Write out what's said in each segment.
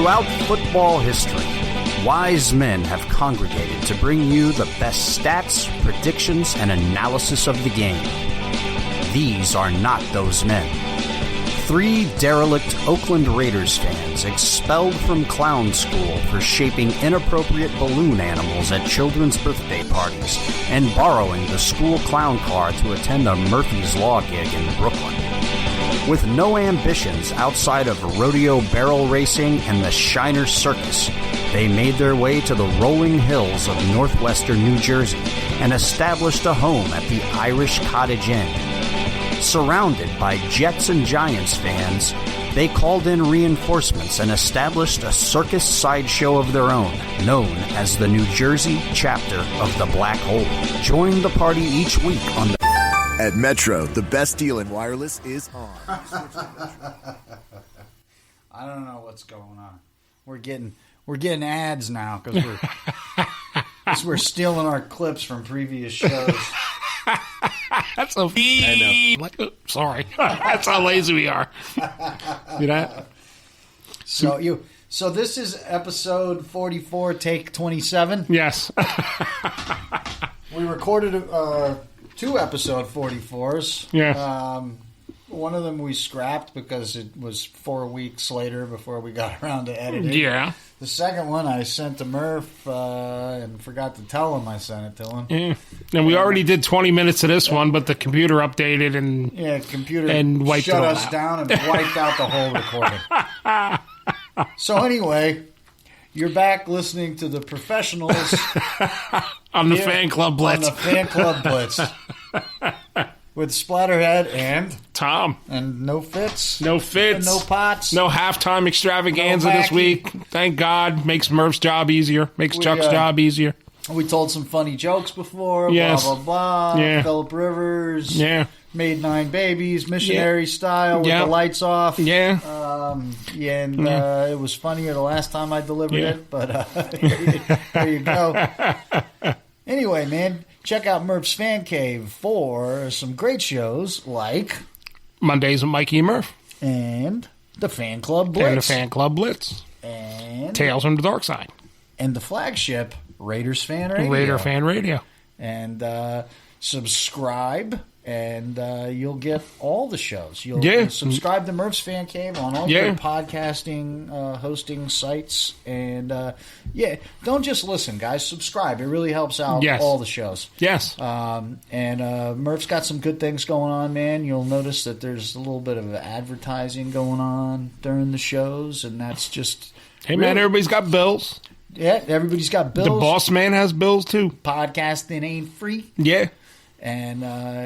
Throughout football history, wise men have congregated to bring you the best stats, predictions, and analysis of the game. These are not those men. 3 derelict Oakland Raiders fans expelled from clown school for shaping inappropriate balloon animals at children's birthday parties and borrowing the school clown car to attend a Murphy's Law gig in Brooklyn. With no ambitions outside of rodeo barrel racing and the Shiner Circus, they made their way to the rolling hills of northwestern New Jersey and established a home at the Irish Cottage Inn. Surrounded by Jets and Giants fans, they called in reinforcements and established a circus sideshow of their own, known as the New Jersey chapter of the Black Hole. Join the party each week on the... At Metro, the best deal in wireless is on. I don't know what's going on. We're getting ads now because we're stealing our clips from previous shows. That's so. I know. Sorry, that's how lazy we are. You know. So this is episode 44, take 27. Yes. We recorded 2 episode 44s. Yeah. One of them we scrapped because it was 4 weeks later before we got around to editing. Yeah. The second one I sent to Murph and forgot to tell him I sent it to him. Yeah. And we already did 20 minutes of this one, but the computer updated and wiped shut it all us out. down and wiped out the whole recording. So anyway, you're back listening to the professionals on the Fan Club Blitz. On the Fan Club Blitz. With Splatterhead and Tom. And no Fitz. No Fitz. And no Pots. No halftime extravaganza this week. Thank God. Makes Murph's job easier. Makes Chuck's job easier. We told some funny jokes before. Yes. Blah, blah, blah. Yeah. Phillip Rivers. Yeah. Made 9 babies. Missionary style with the lights off. Yeah. It was funnier the last time I delivered it. But there you go. Anyway, man. Check out Murph's Fan Cave for some great shows like Mondays with Mikey and Murph. And the Fan Club Blitz. And Tales from the Dark Side. And the flagship Raiders Fan Radio. Raider Fan Radio. And subscribe, and you'll get all the shows. You'll subscribe to Murph's Fan Cave on all your podcasting hosting sites. And, don't just listen, guys. Subscribe. It really helps out all the shows. Yes. And Murph's got some good things going on, man. You'll notice that there's a little bit of advertising going on during the shows, and that's just... Hey, man, everybody's got bills. Yeah, everybody's got bills. The boss man has bills, too. Podcasting ain't free. Yeah. And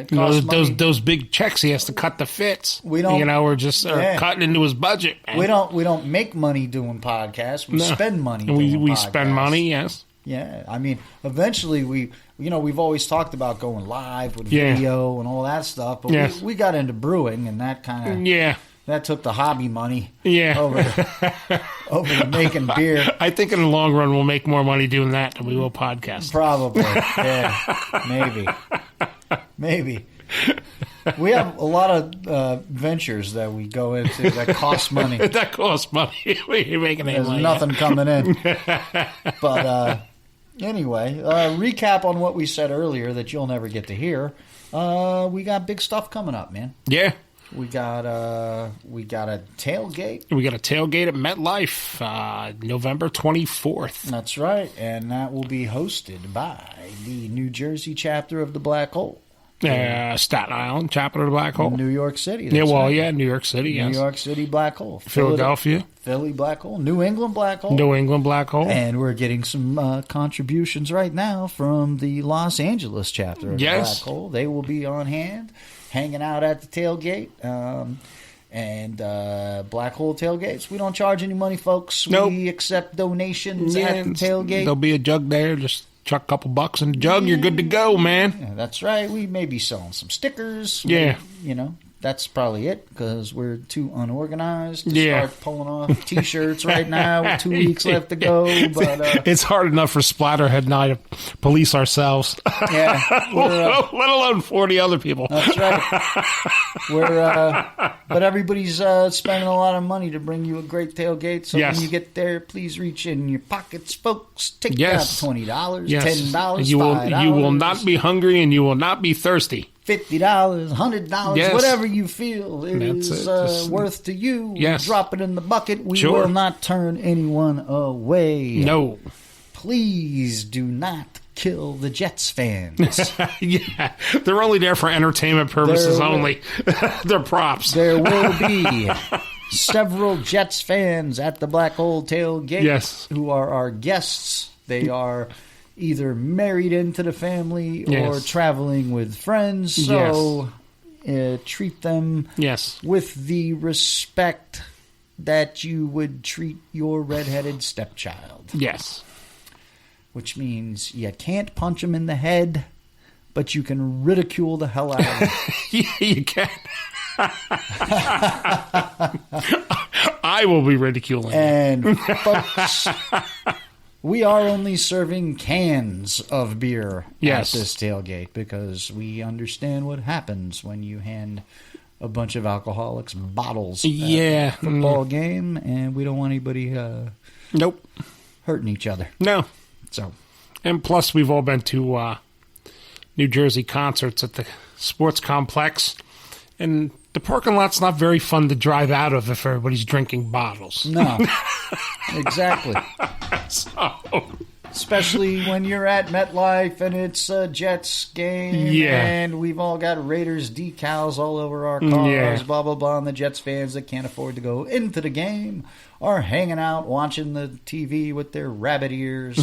those big checks he has to cut to Fitz. We don't, we're just cutting into his budget. Man. We don't make money doing podcasts. We spend money. We spend money. Yes. Yeah, I mean, eventually we've always talked about going live with video and all that stuff, but we got into brewing, and that kind of that took the hobby money over to making beer. I think in the long run we'll make more money doing that than we will podcasting. Probably, maybe. We have a lot of ventures that we go into that cost money. That costs money. We're making There's money. nothing coming in. But anyway, recap on what we said earlier that you'll never get to hear. We got big stuff coming up, man. Yeah. We got a tailgate. We got a tailgate at MetLife, November 24th. That's right, and that will be hosted by the New Jersey chapter of the Black Hole. Staten Island chapter of the Black Hole. New York City. New York City, yes. New York City Black Hole. Philadelphia. Philly Black Hole. New England Black Hole. New England Black Hole. And we're getting some contributions right now from the Los Angeles chapter of the Black Hole. They will be on hand, hanging out at the tailgate. And Black Hole tailgates, we don't charge any money, folks. Nope. We accept donations at the tailgate. There'll be a jug there. Just chuck a couple bucks in the jug. You're good to go, man. Yeah, that's right. We may be selling some stickers. Yeah. that's probably it because we're too unorganized to start pulling off T-shirts right now with 2 weeks left to go. But it's hard enough for Splatterhead and I to police ourselves. Yeah, let alone 40 other people. That's right. But everybody's spending a lot of money to bring you a great tailgate. So when you get there, please reach in your pockets, folks. Take out $20, $10, $5. You will not be hungry and you will not be thirsty. $50, $100, whatever you feel is worth to you. Drop it in the bucket. We will not turn anyone away. No. Please do not kill the Jets fans. They're only there for entertainment purposes only. They're props. There will be several Jets fans at the Black Hole Tailgate who are our guests. They are either married into the family or traveling with friends. So treat them with the respect that you would treat your redheaded stepchild. Yes. Which means you can't punch him in the head, but you can ridicule the hell out of him. You can. I will be ridiculing and folks, we are only serving cans of beer at this tailgate because we understand what happens when you hand a bunch of alcoholics bottles at a football game, and we don't want anybody hurting each other. No. So, and plus, we've all been to New Jersey concerts at the sports complex, and the parking lot's not very fun to drive out of if everybody's drinking bottles. No, exactly. So, especially when you're at MetLife and it's a Jets game, and we've all got Raiders decals all over our cars, blah, blah, blah, and the Jets fans that can't afford to go into the game are hanging out watching the TV with their rabbit ears.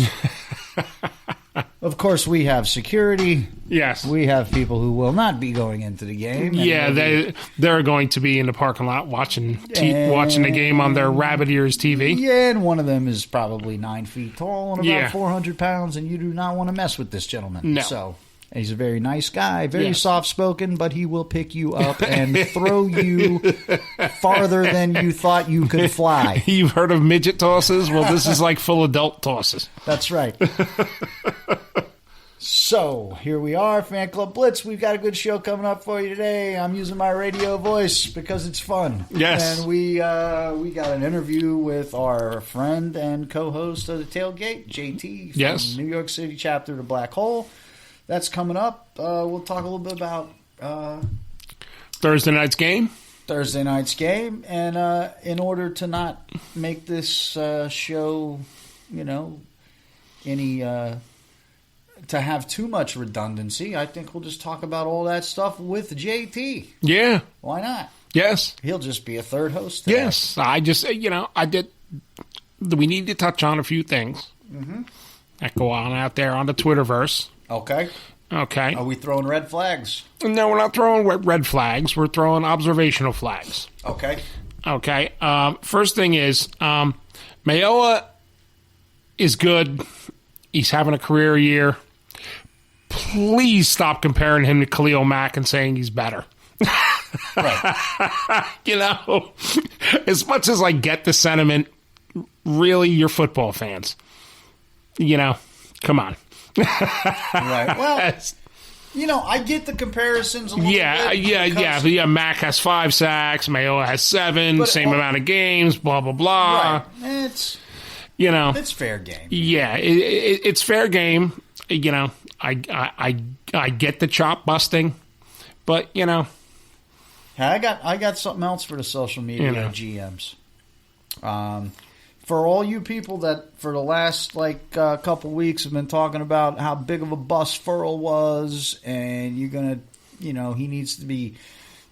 Of course, we have security. Yes. We have people who will not be going into the game. Yeah, they're going to be in the parking lot watching the game on their rabbit ears TV. Yeah, and one of them is probably 9 feet tall and about 400 pounds, and you do not want to mess with this gentleman. No. So, he's a very nice guy, very soft-spoken, but he will pick you up and throw you farther than you thought you could fly. You've heard of midget tosses? Well, this is like full adult tosses. That's right. So, here we are, Fan Club Blitz. We've got a good show coming up for you today. I'm using my radio voice because it's fun. Yes. And we got an interview with our friend and co-host of the Tailgate, JT, from New York City chapter of the Black Hole. That's coming up. We'll talk a little bit about Thursday night's game. And in order to not make this show, to have too much redundancy, I think we'll just talk about all that stuff with JT. Yeah. Why not? Yes. He'll just be a third host today. Yes. I just, we need to touch on a few things that go on out there on the Twitterverse. Okay. Are we throwing red flags? No, we're not throwing red flags. We're throwing observational flags. Okay. First thing is, Mayoa is good. He's having a career year. Please stop comparing him to Khalil Mack and saying he's better. Right. As much as I get the sentiment, really, you're football fans. Come on. Right. Well, I get the comparisons a little bit. Yeah. Mack has 5 sacks. Mayoa has 7. Same amount of games. Blah blah blah. Right. It's fair game. Yeah, it's fair game. I get the chop busting, but I got something else for the social media GMs. For all you people that for the last couple weeks have been talking about how big of a bust Furl was, and you're gonna, he needs to be.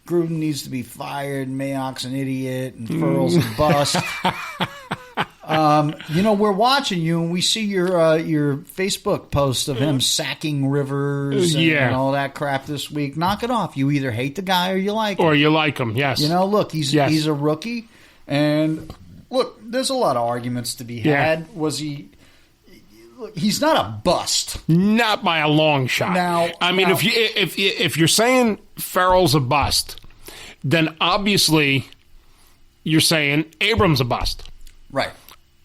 Gruden needs to be fired, Mayock's an idiot, and Furl's a bust. We're watching you, and we see your Facebook post of him sacking Rivers and all that crap this week. Knock it off. You either hate the guy or you like him. Or you like him, yes. Look, he's a rookie, and look, there's a lot of arguments to be had. Was he... He's not a bust. Not by a long shot. If you're saying Farrell's a bust, then obviously you're saying Abram's a bust. Right.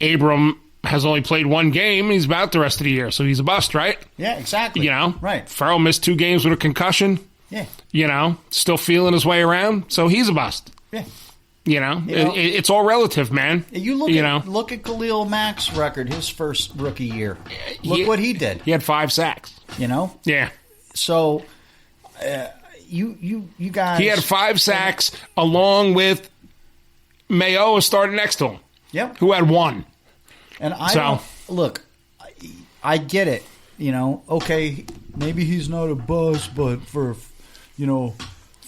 Abram has only played one game, and he's out the rest of the year, so he's a bust, right? Yeah, exactly. Right. Farrell missed 2 games with a concussion. Yeah. Still feeling his way around, so he's a bust. Yeah. It's all relative, man. You look at Khalil Mack's record, his first rookie year. Look what he did. He had 5 sacks. Yeah. So, you guys. He had 5 sacks along with Mayo starting next to him. Yep. Who had 1. And I get it. Okay, maybe he's not a bust, but for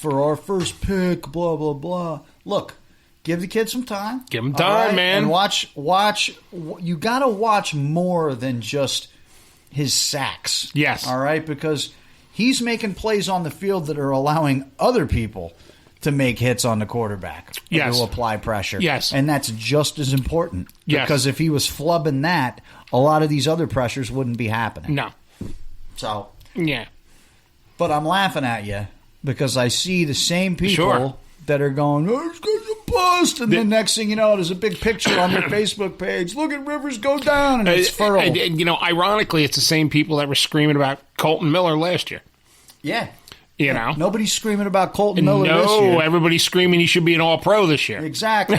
our first pick, blah blah blah. Look, give the kid some time. Give him time, man. And watch. You got to watch more than just his sacks. Yes. All right, because he's making plays on the field that are allowing other people to make hits on the quarterback. Yes. To apply pressure. Yes. And that's just as important. Yes. Because if he was flubbing that, a lot of these other pressures wouldn't be happening. No. So. Yeah. But I'm laughing at you because I see the same people that are going, oh, it's going to bust. And then next thing you know, there's a big picture on their Facebook page. Look at Rivers go down, and it's Farrell. Ironically, it's the same people that were screaming about Colton Miller last year. Yeah. Nobody's screaming about Colton Miller this year. No, everybody's screaming he should be an All-Pro this year. Exactly.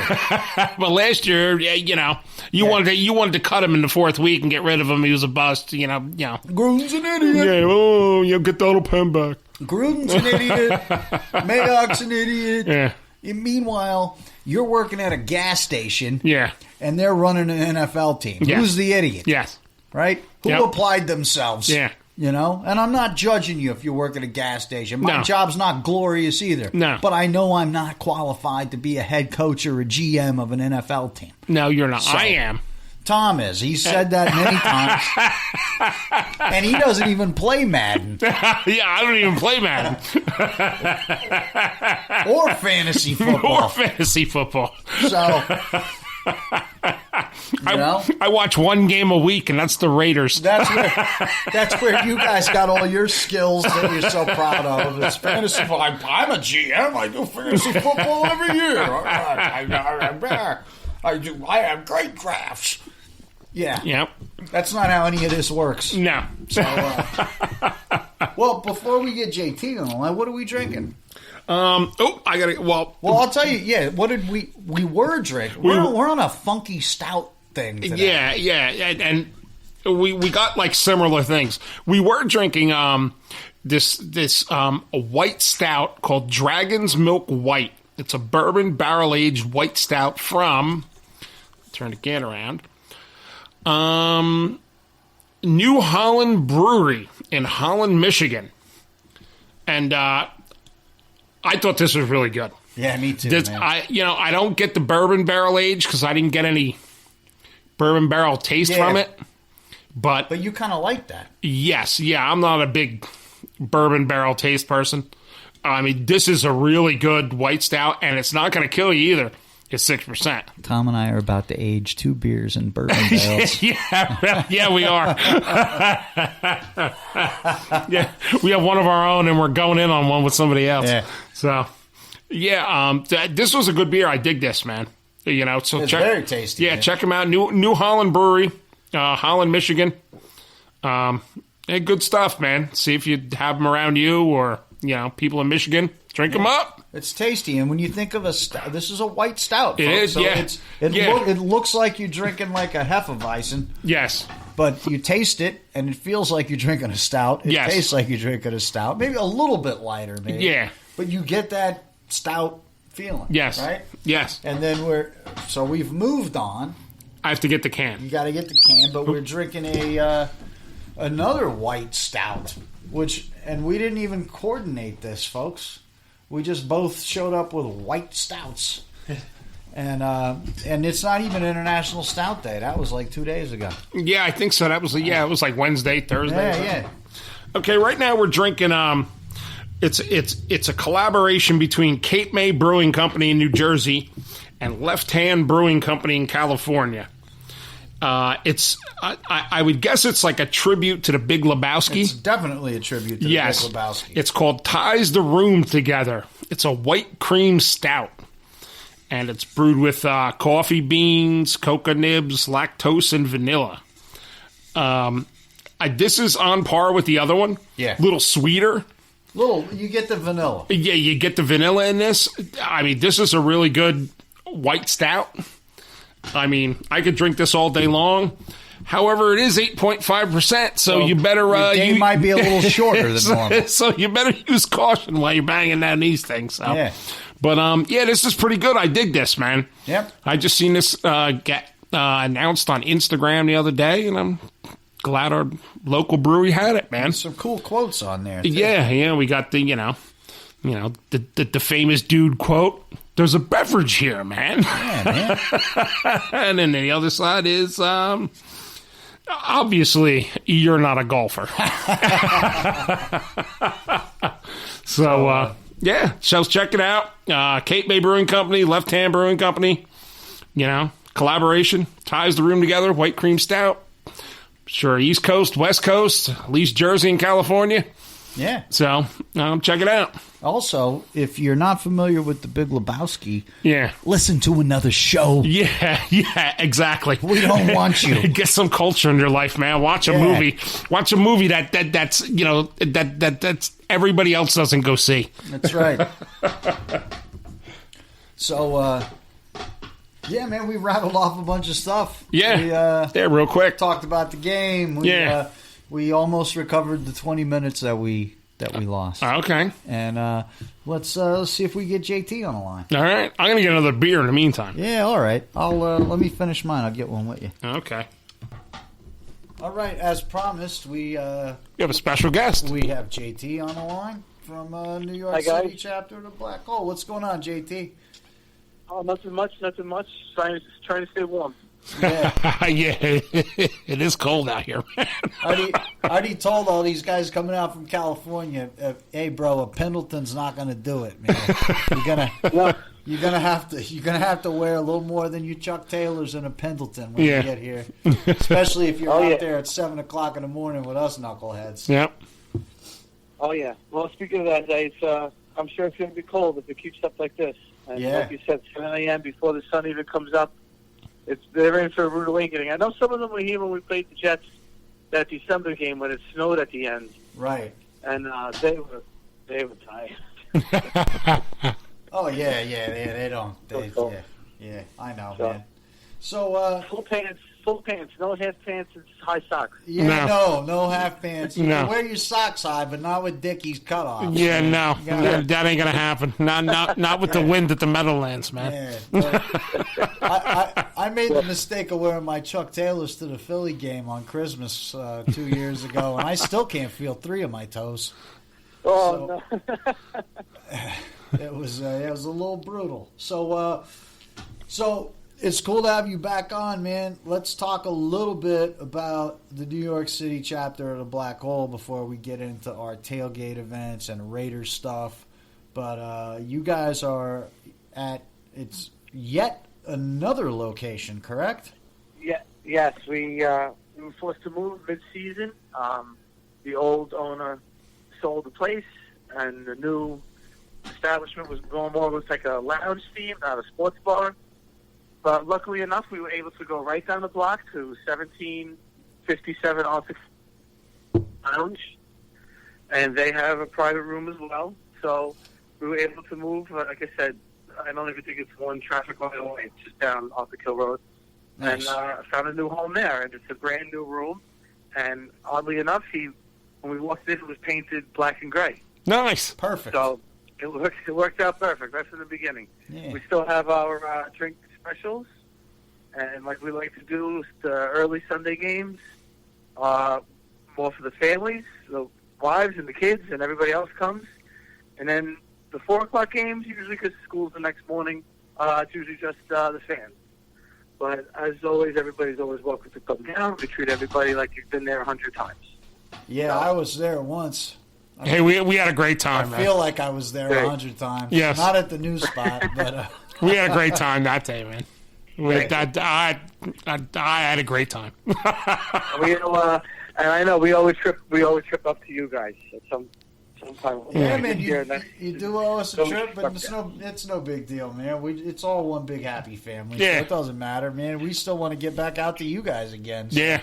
But last year, you wanted to cut him in the 4th week and get rid of him. He was a bust. Gruden's an idiot. Yeah, get Donald Penn back. Gruden's an idiot. Mayock's an idiot. Yeah. And meanwhile, you're working at a gas station. Yeah. And they're running an NFL team. Yeah. Who's the idiot? Yes. Right? Who applied themselves? Yeah. And I'm not judging you if you work at a gas station. My job's not glorious either. No. But I know I'm not qualified to be a head coach or a GM of an NFL team. No, you're not. So, I am. Tom is. He's said that many times. And he doesn't even play Madden. Yeah, I don't even play Madden. Or fantasy football. So... I watch one game a week, and that's the Raiders. That's where you guys got all your skills that you're so proud of. It's fantasy football. I'm a GM. I do fantasy football every year. I have great drafts. Yeah. Yep. That's not how any of this works. No. So, well, before we get JT on, what are we drinking? I gotta. Well, I'll tell you. Yeah, what did we were drinking? We're on a funky stout thing today. Yeah, and we got like similar things. We were drinking this a white stout called Dragon's Milk White. It's a bourbon barrel aged white stout from. Turn the can around. New Holland Brewery in Holland, Michigan, and I thought this was really good. Yeah, me too. Man. I don't get the bourbon barrel age because I didn't get any bourbon barrel taste from it. But you kind of like that. Yes, yeah. I'm not a big bourbon barrel taste person. I mean, this is a really good white stout, and it's not going to kill you either. It's 6%. Tom and I are about to age 2 beers in bourbon barrels. Yeah, we are. Yeah, we have one of our own, and we're going in on one with somebody else. Yeah. So, this was a good beer. I dig this, man. So it's very tasty. Yeah, check them out. New Holland Brewery, Holland, Michigan. Good stuff, man. See if you have them around you or people in Michigan. Drink them up. It's tasty, and when you think of a stout, this is a white stout. It is, so yeah. It looks like you're drinking like a Hefeweizen. Yes. But you taste it, and it feels like you're drinking a stout. It tastes like you're drinking a stout. Maybe a little bit lighter, maybe. Yeah. But you get that stout feeling. Yes. Right? Yes. And then we've moved on. I have to get the can. You got to get the can, but we're drinking another white stout, and we didn't even coordinate this, folks. We just both showed up with white stouts. And it's not even International Stout Day. That was like 2 days ago. Yeah, I think so. That was it was like Wednesday, Thursday. Yeah. Okay, right now we're drinking it's a collaboration between Cape May Brewing Company in New Jersey and Left Hand Brewing Company in California. I would guess it's like a tribute to the Big Lebowski. It's definitely a tribute to the Big Lebowski. It's called Ties the Room Together. It's a white cream stout. And it's brewed with coffee beans, cocoa nibs, lactose, and vanilla. This is on par with the other one. Yeah. A little sweeter. You get the vanilla. Yeah, you get the vanilla in this. I mean, this is a really good white stout. I mean, I could drink this all day long. However, it is 8.5%, so you better... your day might be a little shorter than normal. So you better use caution while you're banging down these things. So. Yeah. But, this is pretty good. I dig this, man. Yep. I just seen this get announced on Instagram the other day, and I'm glad our local brewery had it, man. Some cool quotes on there, too. Yeah, we got the, the famous dude quote, "There's a beverage here, man." Yeah, man. And then the other side is, obviously, you're not a golfer. So, check it out. Cape May Brewing Company, Left Hand Brewing Company, collaboration, ties the room together, white cream stout. Sure, East Coast, West Coast, at least Jersey and California. Yeah. So, check it out. Also, if you're not familiar with the Big Lebowski, yeah, listen to another show. Yeah, exactly. We don't want you. Get some culture in your life, man. Watch a movie. Watch a movie that's that's everybody else doesn't go see. That's right. So, yeah, man, we rattled off a bunch of stuff. Yeah, real quick. Talked about the game. We almost recovered the 20 minutes that we lost. Okay. And let's see if we get JT on the line. All right. I'm going to get another beer in the meantime. Yeah, all right. I'll let me finish mine. I'll get one with you. Okay. All right. As promised, we have a special guest. We have JT on the line from New York City chapter of the Black Hole. What's going on, JT? Oh, nothing much. Trying to stay warm. Yeah. Yeah, it is cold out here, man. I already told all these guys coming out from California, hey, bro, a Pendleton's not going to do it, man. You're gonna have to wear a little more than you Chuck Taylors in a Pendleton when you get here, especially if you're out there at 7:00 in the morning with us knuckleheads. Yep. Oh yeah. Well, speaking of that, it's I'm sure it's going to be cold if it keeps up like this. And like you said, 7 a.m. before the sun even comes up. They're in for a rude awakening. I know some of them were here when we played the Jets that December game when it snowed at the end. Right. And they were tired. Oh yeah, they don't. Yeah, I know, man. So full pants, no half pants and high socks. Yeah, no half pants. You can wear your socks high, but not with Dickies cutoffs. Yeah, no, that ain't gonna happen. Not with the wind at the Meadowlands, man. Yeah, I made the mistake of wearing my Chuck Taylors to the Philly game on Christmas 2 years ago, and I still can't feel 3 of my toes. Oh no. It was a little brutal. So it's cool to have you back on, man. Let's talk a little bit about the New York City chapter of the Black Hole before we get into our tailgate events and Raiders stuff. But you guys are it's yet another location, correct? Yeah. Yes, we were forced to move mid-season. The old owner sold the place, and the new establishment was going more with like a lounge theme, not a sports bar. But luckily enough, we were able to go right down the block to 1757 Arctic Lounge, and they have a private room as well. So we were able to move. Like I said, I don't even think it's one traffic light away. It's just down Arctic Hill Road. Nice. And found a new home there, and it's a brand new room. And oddly enough, when we walked in, it was painted black and gray. Nice, perfect. So it worked out perfect right from the beginning. Yeah. We still have our drink specials, and like we like to do, the early Sunday games, more for the families, the wives and the kids, and everybody else comes. And then the 4 o'clock games, usually because school's the next morning, it's usually just the fans. But as always, everybody's always welcome to come down. We treat everybody like you've been there 100 times. Yeah, I was there once. Hey, we had a great time. I feel like I was there 100 times. Yes. Not at the new spot, but... We had a great time that day, man. I had a great time. And I know we always trip up to you guys at sometime. Yeah, man, you do owe us a trip, but it's no big deal, man. It's all one big happy family. Yeah. So it doesn't matter, man. We still want to get back out to you guys again. So Yeah.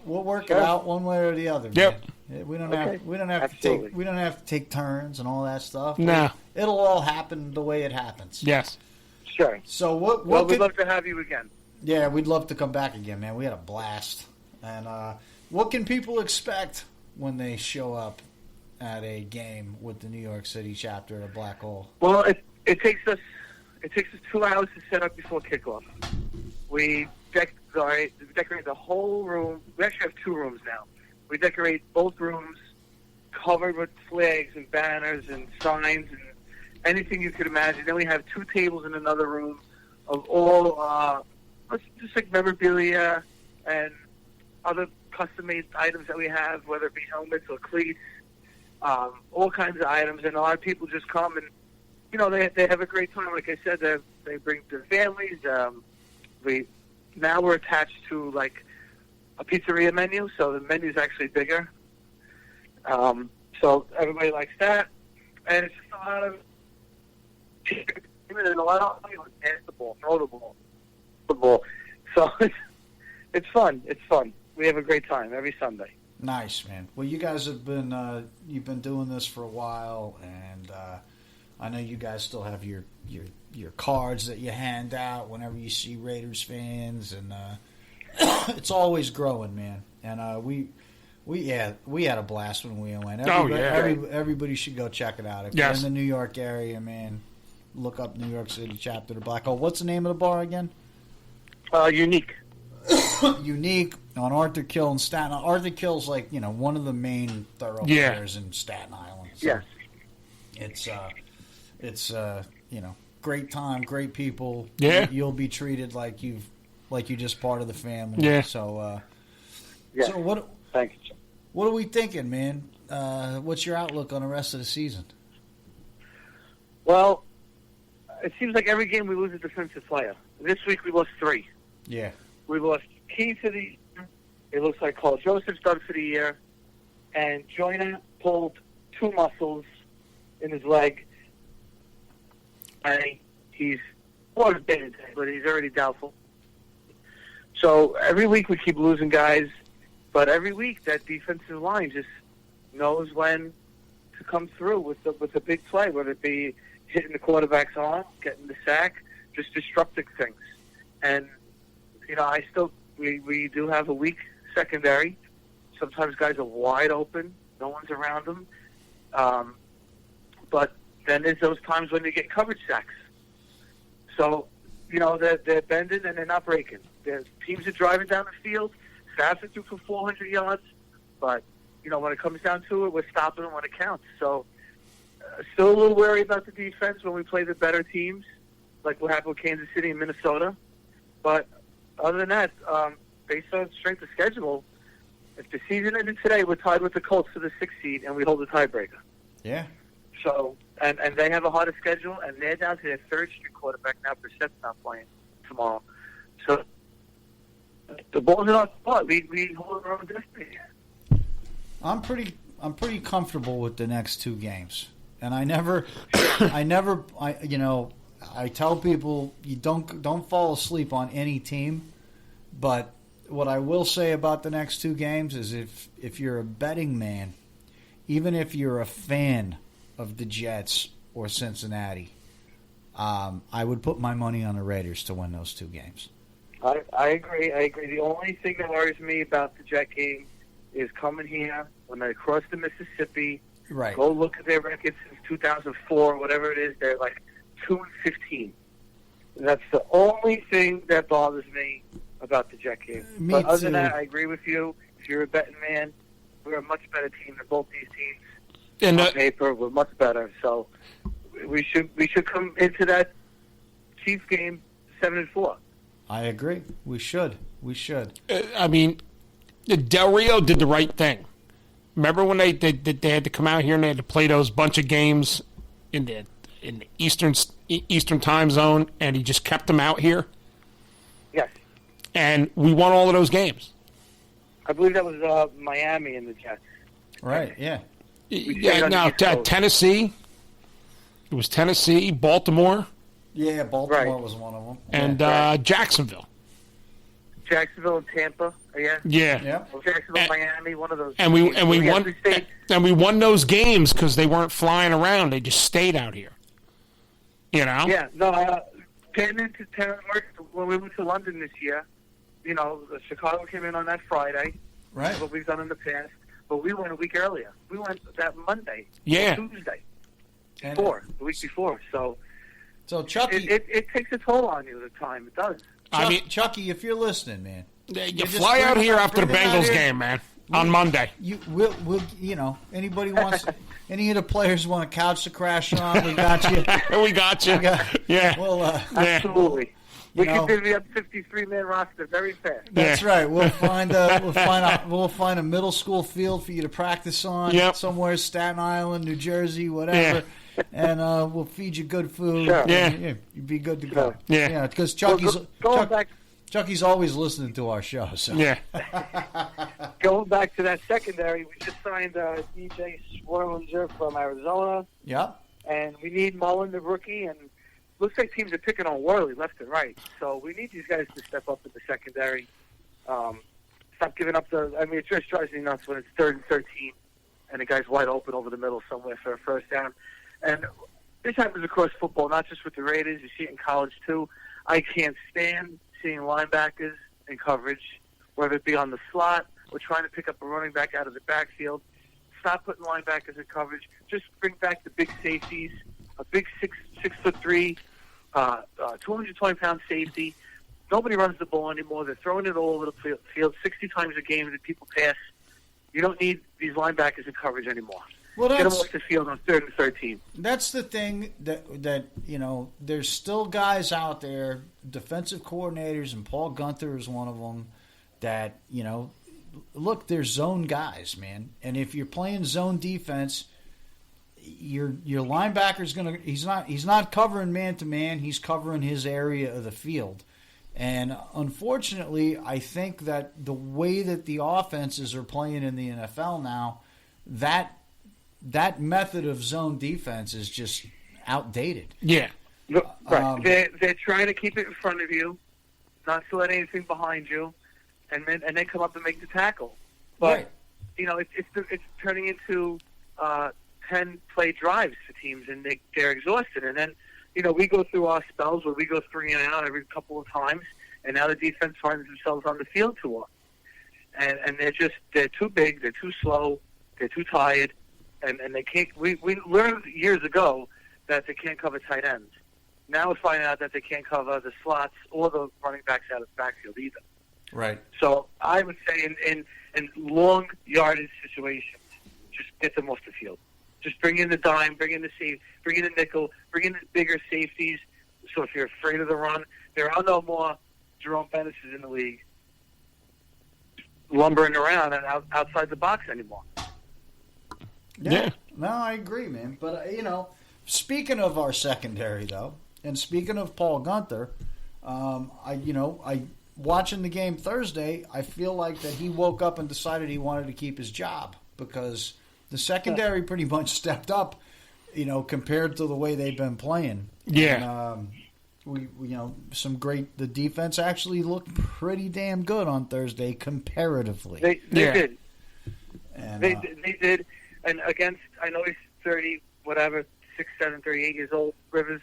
We'll work it out one way or the other. Yep. Man. We don't have to take turns and all that stuff. No. It'll all happen the way it happens. Yes. Sure. So we'd love to have you again. Yeah, we'd love to come back again, man. We had a blast. And what can people expect when they show up at a game with the New York City chapter at a Black Hole? Well, it takes us 2 hours to set up before kickoff. We decorate the whole room. We actually have 2 rooms now. We decorate both rooms, covered with flags and banners and signs and anything you could imagine. Then we have 2 tables in another room of all just like memorabilia and other custom-made items that we have, whether it be helmets or cleats, all kinds of items. And a lot of people just come and, they have a great time. Like I said, they bring their families. Now we're attached to like a pizzeria menu, so the menu is actually bigger. So everybody likes that, and it's just a lot of throw the ball. So it's fun. It's fun. We have a great time every Sunday. Nice, man. Well, you guys have been you've been doing this for a while, and I know you guys still have your cards that you hand out whenever you see Raiders fans, and it's always growing, man. And we had a blast when we went. Everybody should go check it out. If you're in the New York area, man, look up New York City chapter the Black Hole. What's the name of the bar again? Unique. Unique on Arthur Kill in Staten Island. Arthur Kill's like, one of the main thoroughfares in Staten Island. So yes. It's great time, great people. Yeah. You'll be treated like you're just part of the family. Yeah. So So what thank you. What are we thinking, man? What's your outlook on the rest of the season? Well, it seems like every game we lose a defensive player. This week we lost 3. Yeah. We lost Key for the year. It looks like Carl Joseph's done for the year. And Joyner pulled 2 muscles in his leg. And he's dead, but he's already doubtful. So every week we keep losing guys, but every week that defensive line just knows when to come through with the big play, whether it be hitting the quarterback's arm, getting the sack, just disrupting things. And we do have a weak secondary. Sometimes guys are wide open, no one's around them. But then there's those times when they get coverage sacks. So, they're bending and they're not breaking. The teams are driving down the field, fast through for 400 yards, but, when it comes down to it, we're stopping them when it counts. So, still a little wary about the defense when we play the better teams, like what happened with Kansas City and Minnesota. But other than that, based on strength of schedule, if the season ended today, we're tied with the Colts for the 6th seed, and we hold the tiebreaker. Yeah. So, and they have a harder schedule, and they're down to their 3rd-string quarterback now. Brissett's not playing tomorrow. So, the ball's in our spot. We hold our own destiny. I'm pretty comfortable with the next 2 games, and I tell people you don't fall asleep on any team, but what I will say about the next 2 games is if you're a betting man, even if you're a fan of the Jets or Cincinnati, I would put my money on the Raiders to win those 2 games. I agree. The only thing that worries me about the Jet game is coming here when they cross the Mississippi. Right. Go look at their records since 2004, whatever it is. They're like 2-15. That's the only thing that bothers me about the Jet game. But other than that, I agree with you. If you're a betting man, we're a much better team than both these teams. And on paper, we're much better. So we should come into that Chiefs game 7-4. I agree. We should. Del Rio did the right thing. Remember when they had to come out here and they had to play those bunch of games in the Eastern time zone, and he just kept them out here? Yes. And we won all of those games. I believe that was Miami and the Jets. Right, yeah. Tennessee. It was Tennessee, Baltimore. Yeah, Baltimore was one of them. And Jacksonville. Jacksonville and Tampa, Yeah. Well, Jacksonville, Miami, one of those. And we won those games because they weren't flying around; they just stayed out here. You know. Yeah. No. Getting into town when we went to London this year, Chicago came in on that Friday. Right. What we've done in the past, but we went a week earlier. We went that Monday. Yeah. Tuesday. The week before. So Chucky, it takes a toll on you at the time. It does. Chucky, if you're listening, man, you fly out here after the Bengals game, man, on Monday. We'll anybody wants, any of the players want a couch to crash on, we got you. We got you. Well, absolutely. We can divvy up 53-man roster very fast. That's right. We'll find a middle school field for you to practice on somewhere, Staten Island, New Jersey, whatever. Yeah. And we'll feed you good food. Sure. You'd be good to go. Yeah. Because Chucky's always listening to our show. So. Yeah. Going back to that secondary, we just signed DJ Swirlinger from Arizona. Yeah. And we need Mullen, the rookie, and looks like teams are picking on Worley left and right. So we need these guys to step up in the secondary. Stop giving up it just drives me nuts when it's 3rd and 13 and the guy's wide open over the middle somewhere for a first down. And this happens across football, not just with the Raiders. You see it in college, too. I can't stand seeing linebackers in coverage, whether it be on the slot or trying to pick up a running back out of the backfield. Stop putting linebackers in coverage. Just bring back the big safeties, a big 6'3", 220-pound safety. Nobody runs the ball anymore. They're throwing it all over the field 60 times a game that people pass. You don't need these linebackers in coverage anymore. Well, get them off the field on 3rd and 13. That's the thing that there's still guys out there, defensive coordinators, and Paul Gunther is one of them, that, look, they're zone guys, man. And if you're playing zone defense, your linebacker's he's not covering man to man, he's covering his area of the field. And unfortunately, I think that the way that the offenses are playing in the NFL now, that method of zone defense is just outdated. Yeah. Right. They're trying to keep it in front of you, not to let anything behind you, and then come up and make the tackle. But it's turning into 10-play drives for teams, and they're exhausted. And then we go through our spells where we go 3 and out every couple of times, and now the defense finds themselves on the field too often. And they're too big, they're too slow, they're too tired. And they can't. We learned years ago that they can't cover tight ends. Now we're finding out that they can't cover the slots or the running backs out of the backfield either. Right. So I would say in long yardage situations, just get them off the field. Just bring in the dime, bring in the safety, bring in the nickel, bring in the bigger safeties. So if you're afraid of the run, there are no more Jerome Bennis's in the league lumbering around and outside the box anymore. Yeah. No, I agree, man. But, speaking of our secondary, though, and speaking of Paul Gunther, I watching the game Thursday, I feel like that he woke up and decided he wanted to keep his job because the secondary pretty much stepped up, compared to the way they've been playing. Yeah. And, the defense actually looked pretty damn good on Thursday comparatively. They did. And, they did. And against, I know he's 30, whatever, 6, 7, 38 years old, Rivers.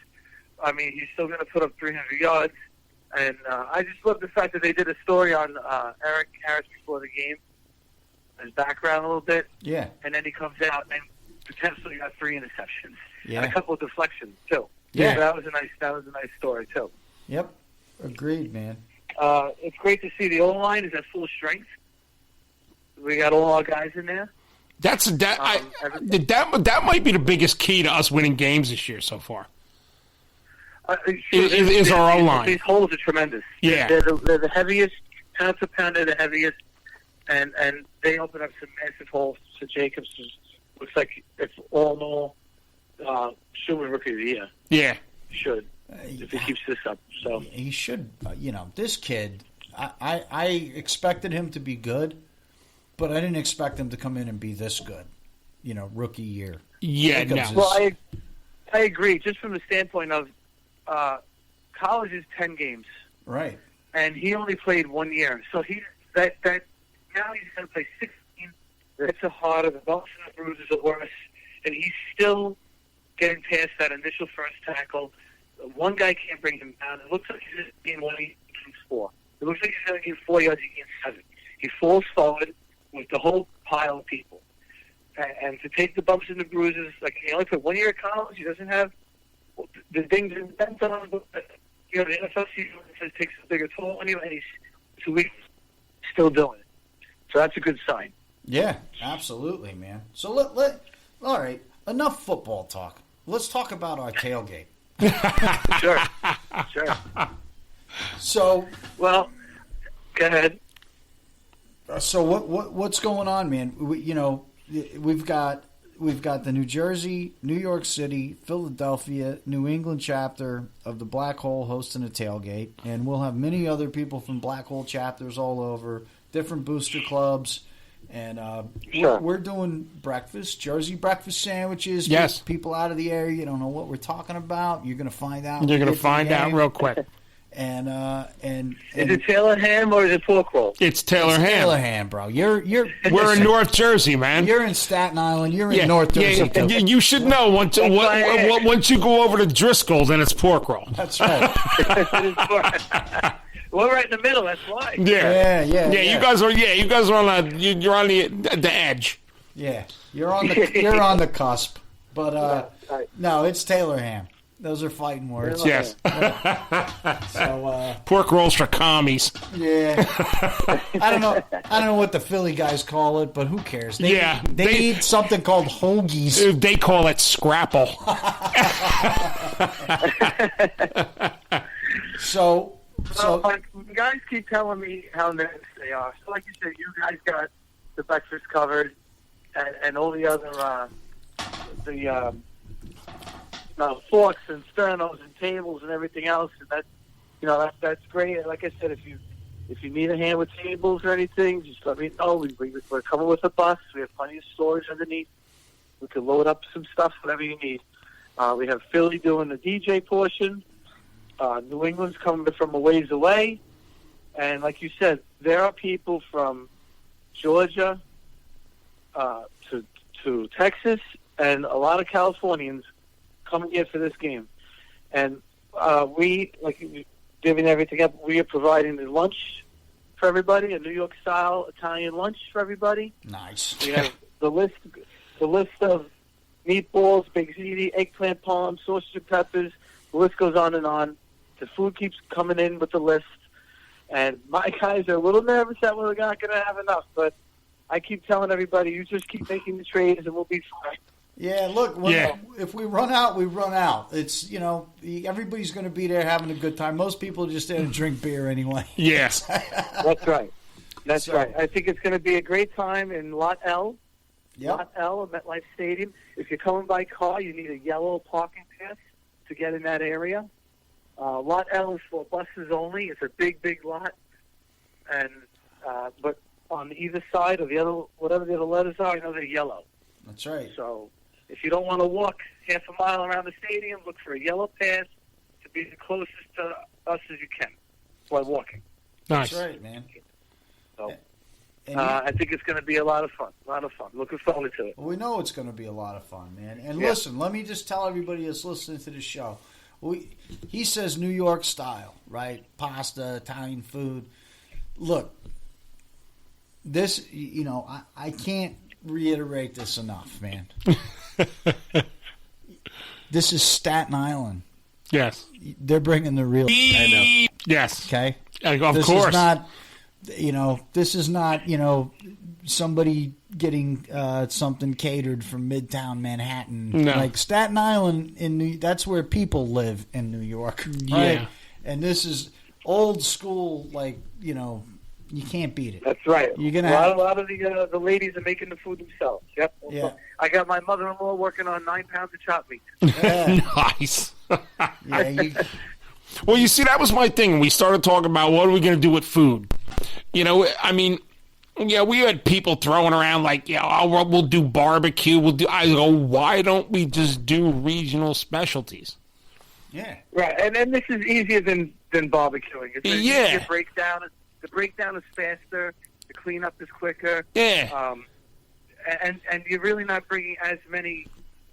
I mean, he's still going to put up 300 yards. And I just love the fact that they did a story on Eric Harris before the game, his background a little bit. Yeah. And then he comes out and potentially got 3 interceptions. Yeah. And a couple of deflections, too. Yeah. So that was a nice story, too. Yep. Agreed, man. It's great to see the O-line is at full strength. We got all our guys in there. That might be the biggest key to us winning games this year so far. Is our O-line. These holes are tremendous. Yeah. They're the heaviest, pound to pound, they're the heaviest, and they open up some massive holes. So Jacobs looks like it's all in all should win Rookie of the Year. Yeah. Should. If he keeps this up. So he should, this kid, I expected him to be good, but I didn't expect him to come in and be this good. rookie year. Yeah, Jacobs no. Well, I agree. Just from the standpoint of college is 10 games, right, and he only played 1 year, so that now he's going to play 16. It's a harder. The bumps and the bruises are worse, and he's still getting past that initial first tackle. One guy can't bring him down. It looks like he's going to gain 1, he gains 4. It looks like he's going to gain 4 yards, he gains 7. He falls forward with the whole pile of people. And to take the bumps and the bruises, like he only played 1 year at college, he doesn't have the things in the NFL season takes a bigger toll on you, and he's 2 weeks still doing it. So that's a good sign. Yeah, absolutely, man. So let all right, enough football talk. Let's talk about our tailgate. Sure. So, well, go ahead. So what's going on, man? We've got the New Jersey, New York City, Philadelphia, New England chapter of the Black Hole hosting a tailgate, and we'll have many other people from Black Hole chapters all over, different booster clubs, and sure. we're doing breakfast, Jersey breakfast sandwiches. Yes. People out of the area, you don't know what we're talking about. You're going to find out. You're going to find out real quick. And is it Taylor ham or is it pork roll? It's Taylor ham. Taylor ham, bro. We're in North Jersey, man. You're in Staten Island. You're in North Jersey. Yeah. You should know once you go over to Driscoll, then it's pork roll. That's right. We're right in the middle. That's why. Yeah. You guys are. You're on the edge. Yeah, you're on the cusp. But no, it's Taylor ham. Those are fighting words. Yes. So pork rolls for commies. Yeah. I don't know what the Philly guys call it, but who cares? They need something called hoagies. They call it scrapple. So guys keep telling me how nice they are. So like you said, you guys got the breakfast covered, and all the other forks and sternos and tables and everything else, and that's great. Like I said, if you need a hand with tables or anything, just let me know. We're coming with a bus. We have plenty of storage underneath. We can load up some stuff, whatever you need. We have Philly doing the DJ portion. New England's coming from a ways away, and like you said, there are people from Georgia to Texas and a lot of Californians coming here for this game. And we, like giving everything up, we are providing the lunch for everybody, a New York-style Italian lunch for everybody. Nice. We have the list of meatballs, baked ziti, eggplant palm, sausage and peppers. The list goes on and on. The food keeps coming in with the list. And my guys are a little nervous that we're not going to have enough, but I keep telling everybody, you just keep making the trades and we'll be fine. Yeah, look, if we run out, we run out. It's, everybody's going to be there having a good time. Most people are just there to drink beer anyway. Yes. That's right. That's right. I think it's going to be a great time in Lot L. Yep. Lot L at MetLife Stadium. If you're coming by car, you need a yellow parking pass to get in that area. Lot L is for buses only. It's a big, big lot. And but on either side of the other, whatever the other letters are, I know they're yellow. That's right. So if you don't want to walk half a mile around the stadium, look for a yellow pass to be the closest to us as you can while walking. Nice. That's right, man. So I think it's going to be a lot of fun. Looking forward to it. Well, we know it's going to be a lot of fun, man. And listen, let me just tell everybody that's listening to the show. He says New York style, right? Pasta, Italian food. Look, this, I can't reiterate this enough, man. This is Staten Island. Yes. They're bringing the real. I know. Yes. Okay. Of this course. This is not, somebody getting something catered from Midtown Manhattan. No. Like Staten Island, that's where people live in New York. Right? Yeah. And this is old school, you can't beat it. That's right. You're gonna a lot of the ladies are making the food themselves. Yep. Yeah. I got my mother-in-law working on 9 pounds of chopped meat. Yeah. Nice. Yeah, Well, you see, that was my thing. We started talking about what are we going to do with food. Yeah, we had people throwing around like, we'll do barbecue. I go, why don't we just do regional specialties? Yeah. Right, and then this is easier than barbecuing. It's easier breakdown. The breakdown is faster. The cleanup is quicker. Yeah. And you're really not bringing as many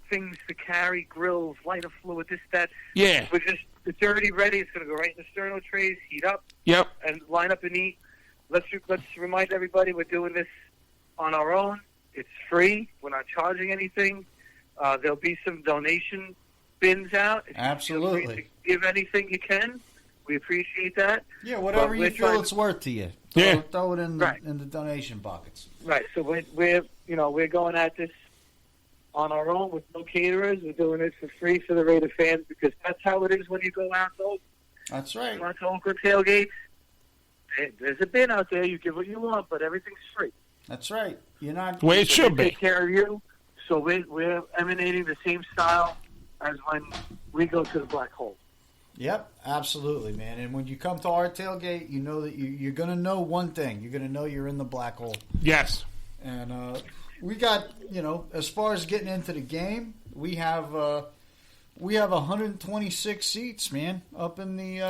things to carry, grills, lighter fluid, this, that. Yeah. It's already ready. It's going to go right in the sterno trays, heat up, and line up and eat. Let's remind everybody we're doing this on our own. It's free. We're not charging anything. There'll be some donation bins out. Absolutely. Feel free to give anything you can. We appreciate that. Yeah, whatever you feel it's worth to you. Throw it in the donation buckets. Right. So we're going at this on our own with no caterers. We're doing it for free for the Raider fans because that's how it is when you go out to That's right. Oakland tailgates. There's a bin out there. You give what you want, but everything's free. That's right. You're not the way it should be. Take care of you. So we're emanating the same style as when we go to the black hole. Yep, absolutely, man. And when you come to our tailgate, you know that you're going to know one thing. You're going to know you're in the black hole. Yes. And we got, as far as getting into the game, we have 126 seats, man, up in the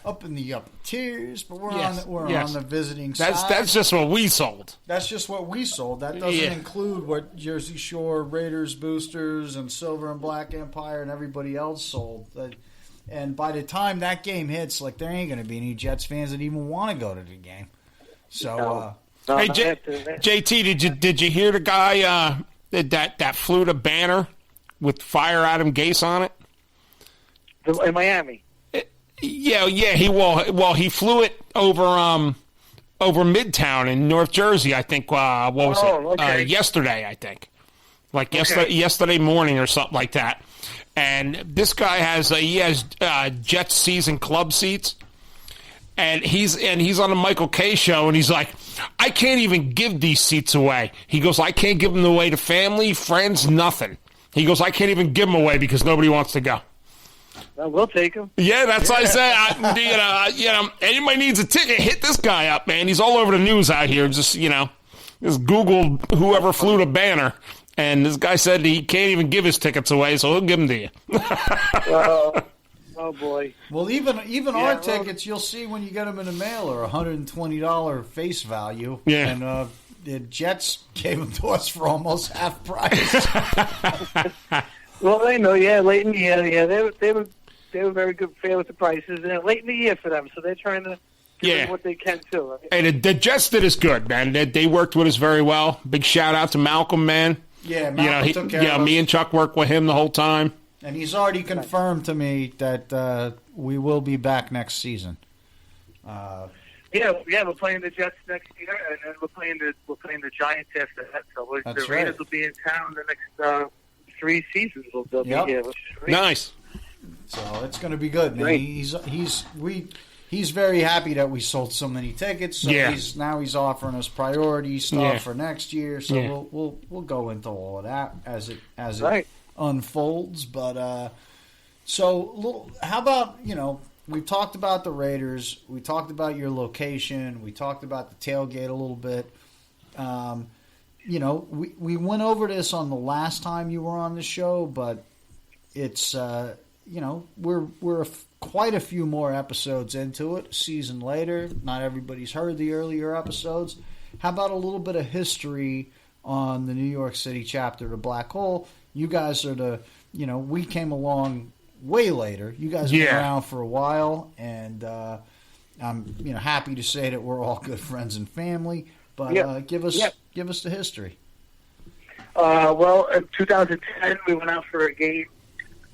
upper tiers. But we're on the visiting side. That's just what we sold. That's just what we sold. That doesn't include what Jersey Shore Raiders boosters and Silver and Black Empire and everybody else sold. And by the time that game hits, there ain't going to be any Jets fans that even want to go to the game. So, hey, JT, did you hear the guy that flew the banner with Fire Adam Gase on it? In Miami. He flew it over Midtown in North Jersey. I think. What was it? Okay. Yesterday, I think. Yesterday morning or something like that. And this guy has Jets season club seats, and he's on the Michael Kay show, and he's like, I can't even give these seats away. He goes, I can't give them away to family, friends, nothing. He goes, I can't even give them away because nobody wants to go. Well, we'll take them. Yeah, that's what I said. Anybody needs a ticket, hit this guy up, man. He's all over the news out here. Just Google whoever flew the banner. And this guy said he can't even give his tickets away, so he'll give them to you. Oh boy! Well, even our tickets, you'll see when you get them in the mail, are $120 face value. Yeah. And the Jets gave them to us for almost half price. Well, they know. Yeah, late in the year. They were very good, fair with the prices, and late in the year for them. So they're trying to. What they can too. Right? And the Jets did us good, man. They worked with us very well. Big shout out to Malcolm, man. Yeah, Malcolm took care of us. Me and Chuck worked with him the whole time. And he's already confirmed to me that we will be back next season. We're playing the Jets next year, and then we're playing the Giants after that. So the Raiders will be in town the next 3 seasons. They'll be here, which is great. Nice. So it's going to be good, man. He's very happy that we sold so many tickets. So he's offering us priority stuff for next year. So we'll go into all of that as it unfolds. But how about we've talked about the Raiders, we talked about your location, we talked about the tailgate a little bit. We went over this on the last time you were on the show, but it's we're quite a few more episodes into it, a season later. Not everybody's heard the earlier episodes. How about a little bit of history on the New York City chapter of Black Hole? You guys are we came along way later. You guys have been around for a while, and I'm happy to say that we're all good friends and family. But give us the history. Well, in 2010, we went out for a game,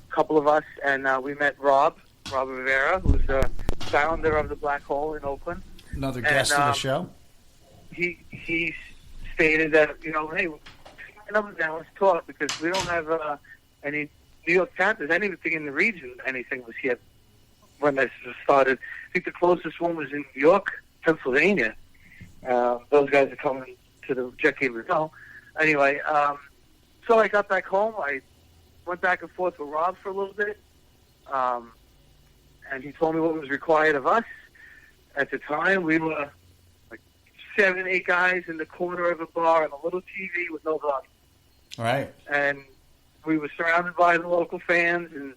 a couple of us, and we met Rob Rivera, who's the founder of the Black Hole in Oakland. Another guest of the show. He stated that, hey, number down, let's talk, because we don't have any New York Panthers, anything in the region, anything was here when this started. I think the closest one was in New York, Pennsylvania. Those guys are coming to the Jet Game Rizal. Anyway, so I got back home. I went back and forth with Rob for a little bit. And he told me what was required of us. At the time, we were 7, 8 guys in the corner of a bar and a little TV with no volume. Right. And we were surrounded by the local fans, and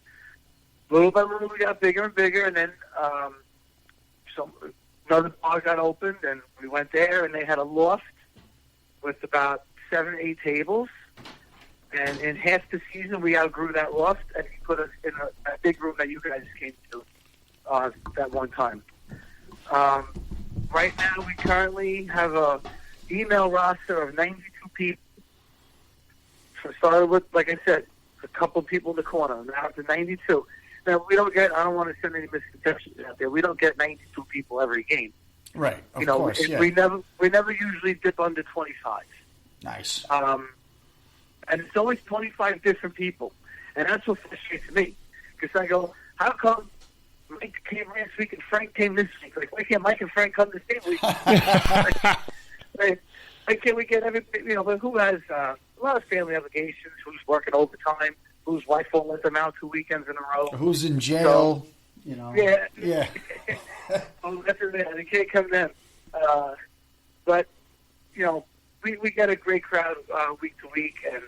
little by little we got bigger and bigger, and then another bar got opened, and we went there, and they had a loft with about 7, 8 tables. And in half the season, we outgrew that loft, and he put us in a big room that you guys came to that one time. Right now, we currently have a email roster of 92 people. So started with, like I said, a couple of people in the corner. Now up to 92. Now, we don't get, I don't want to send any misconceptions out there. We don't get 92 people every game. Right, of course, yeah. We never usually dip under 25. Nice. And it's always 25 different people. And that's what frustrates me. Because I go, how come Mike came last week and Frank came this week? Like, why can't Mike and Frank come the same week? Why can't we get everybody, but who has a lot of family obligations, who's working overtime, whose wife won't let them out 2 weekends in a row. Who's in jail, Yeah. Oh, that's it, man. They can't come then. But, we get a great crowd week to week, and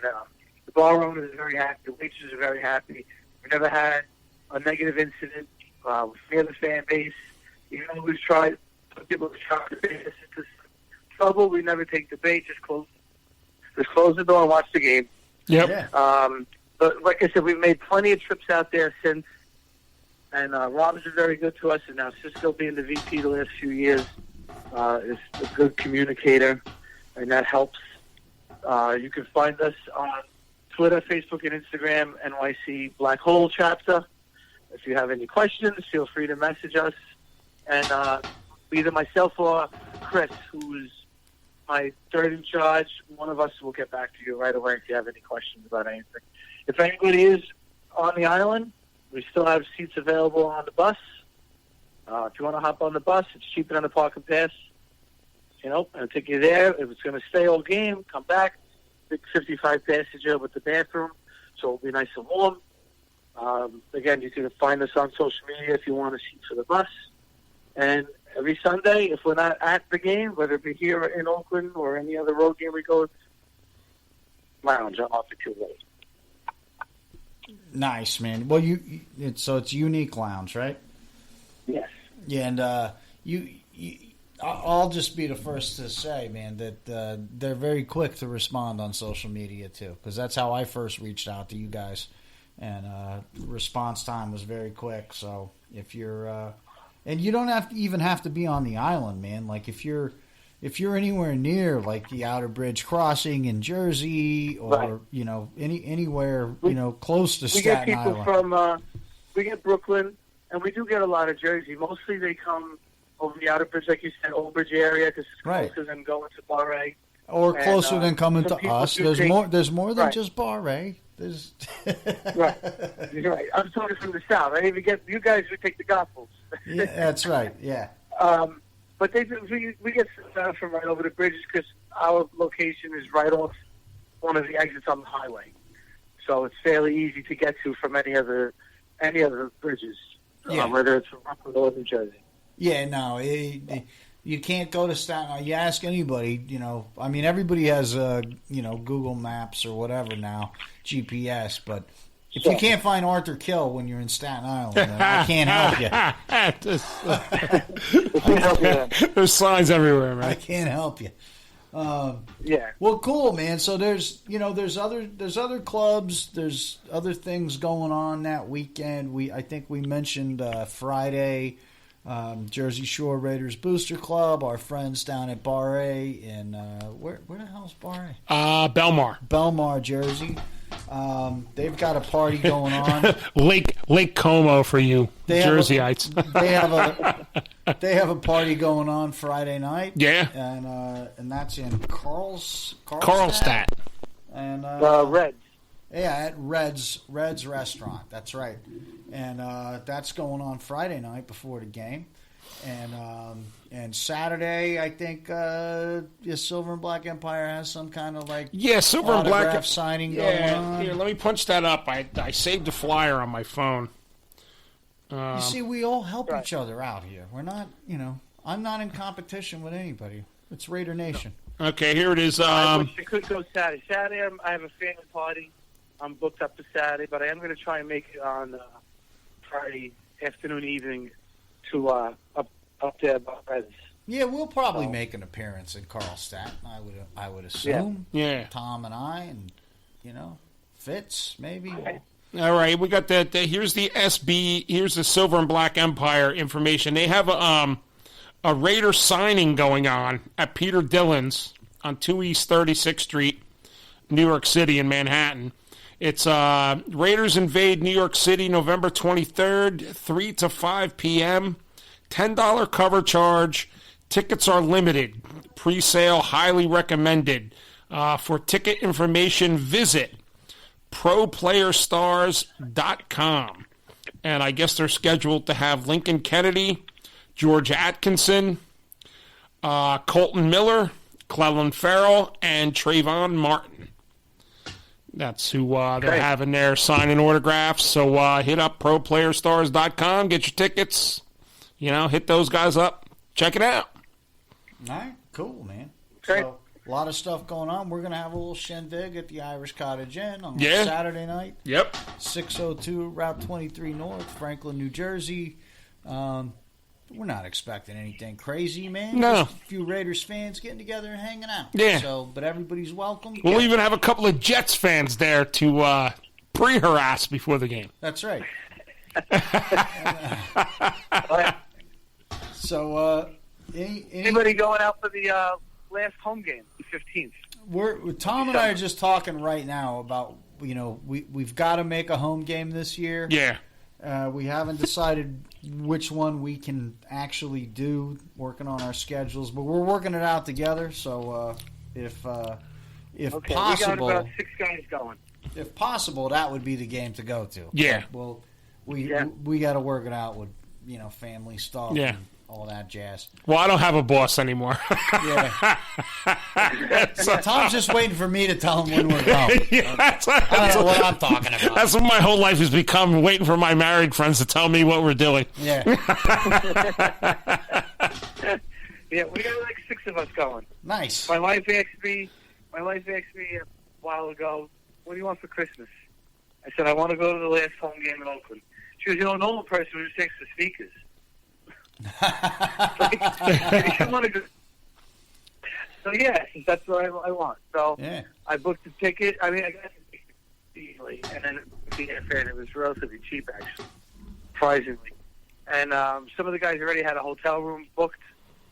the bar owner is very happy. The waitresses are very happy. We never had a negative incident. We have the fan base. Even though we've tried, some people have tried to bait us into trouble. We never take the bait. Just close the door and watch the game. Yep. Yeah. But like I said, we've made plenty of trips out there since, and Rob's been very good to us, and now Cisco being the VP the last few years is a good communicator, and that helps. You can find us on Twitter, Facebook, and Instagram, NYC Black Hole Chapter. If you have any questions, feel free to message us. And either myself or Chris, who's my third in charge, one of us will get back to you right away if you have any questions about anything. If anybody is on the island, we still have seats available on the bus. If you want to hop on the bus, it's cheaper than the parking pass. I'll take you there. If it's going to stay all game, come back. Big 55 passenger with the bathroom, so it'll be nice and warm. Again, you can find us on social media if you want a seat for the bus. And every Sunday, if we're not at the game, whether it be here in Oakland or any other road game we go, lounge. I'm off it too late. Nice, man. Well, it's Unique Lounge, right? Yes. Yeah, and I'll just be the first to say, man, that they're very quick to respond on social media too, because that's how I first reached out to you guys, and response time was very quick. So if you're, and you don't have to be on the island, man. Like if you're anywhere near like the Outer Bridge Crossing in Jersey, or right. Anywhere close to Staten Island. We get people we get Brooklyn, and we do get a lot of Jersey. Mostly they come over the Outer Bridge, like you said, Old Bridge area, because it's closer than going to Bar A. Or closer than coming to us. There's more than just Bar A. There's right. You're right. I'm talking from the south. I didn't even get you guys who take the Gospels. Yeah, that's right. Yeah. But we get stuff from right over the bridges because our location is right off one of the exits on the highway, so it's fairly easy to get to from any other bridges, whether it's from Brooklyn or New Jersey. Yeah, no, you can't go to Staten Island. You ask anybody, everybody has Google Maps or whatever now, GPS, but if you can't find Arthur Kill when you're in Staten Island, then I can't help you. There's signs everywhere, man. I can't help you. Yeah. Well, cool, man. So there's other clubs, there's other things going on that weekend. I think we mentioned Friday. Jersey Shore Raiders Booster Club, our friends down at Bar A in where the hell's Bar A? Belmar, Jersey. They've got a party going on. Lake Como for you Jerseyites. They have a party going on Friday night. Yeah, and that's in Carlstadt. And Reds. Yeah, at Red's Restaurant. That's right. And that's going on Friday night before the game. And Saturday, I think Silver and Black Empire has some kind of Silver and Black signing going on. Here, let me punch that up. I saved a flyer on my phone. You see, we all help each other out here. We're not, I'm not in competition with anybody. It's Raider Nation. Okay, here it is. I wish I could go Saturday. Saturday, I have a family party. I'm booked up for Saturday, but I am going to try and make it on Friday afternoon, evening to up there by Reds. Yeah, we'll probably make an appearance in Carlstadt. I would assume. Yeah. Tom and I, and Fitz maybe. All right, we got that. Here's the SB. Here's the Silver and Black Empire information. They have a Raider signing going on at Peter Dillon's on 2 East 36th Street, New York City in Manhattan. It's Raiders invade New York City November 23rd, 3 to 5 p.m. $10 cover charge. Tickets are limited. Pre-sale highly recommended. For ticket information, visit ProPlayerStars.com. And I guess they're scheduled to have Lincoln Kennedy, George Atkinson, Colton Miller, Clellan Farrell, and Trayvon Martin. That's who they're having there signing autographs. So hit up ProPlayerStars.com, get your tickets. Hit those guys up. Check it out. All right, cool, man. Okay. So, a lot of stuff going on. We're going to have a little shindig at the Irish Cottage Inn on Saturday night. Yep. 602 Route 23 North, Franklin, New Jersey. We're not expecting anything crazy, man. No. Just a few Raiders fans getting together and hanging out. Yeah. But everybody's welcome. We'll even have a couple of Jets fans there to pre-harass before the game. That's right. So, anybody going out for the last home game, the 15th? Tom and I are just talking right now about we've got to make a home game this year. Yeah. We haven't decided which one we can actually do, working on our schedules, but we're working it out together. So if possible, we got about 6 guys going. If possible, that would be the game to go to. Yeah. Well, we got to work it out with family stuff. Yeah. And all that jazz. Well, I don't have a boss anymore. Yeah. So Tom's just waiting for me to tell him when we're going. Yeah, I don't know what I'm talking about. That's what my whole life has become, waiting for my married friends to tell me what we're doing. Yeah. Yeah, we got like 6 of us going. Nice. My wife asked me a while ago, what do you want for Christmas? I said, I want to go to the last home game in Oakland. She goes, a normal person who just takes the sneakers. You want to go. So yeah, that's what I want. So I booked the ticket. I got the ticket easily, and then the airfare, and it was relatively cheap actually, surprisingly. And some of the guys already had a hotel room booked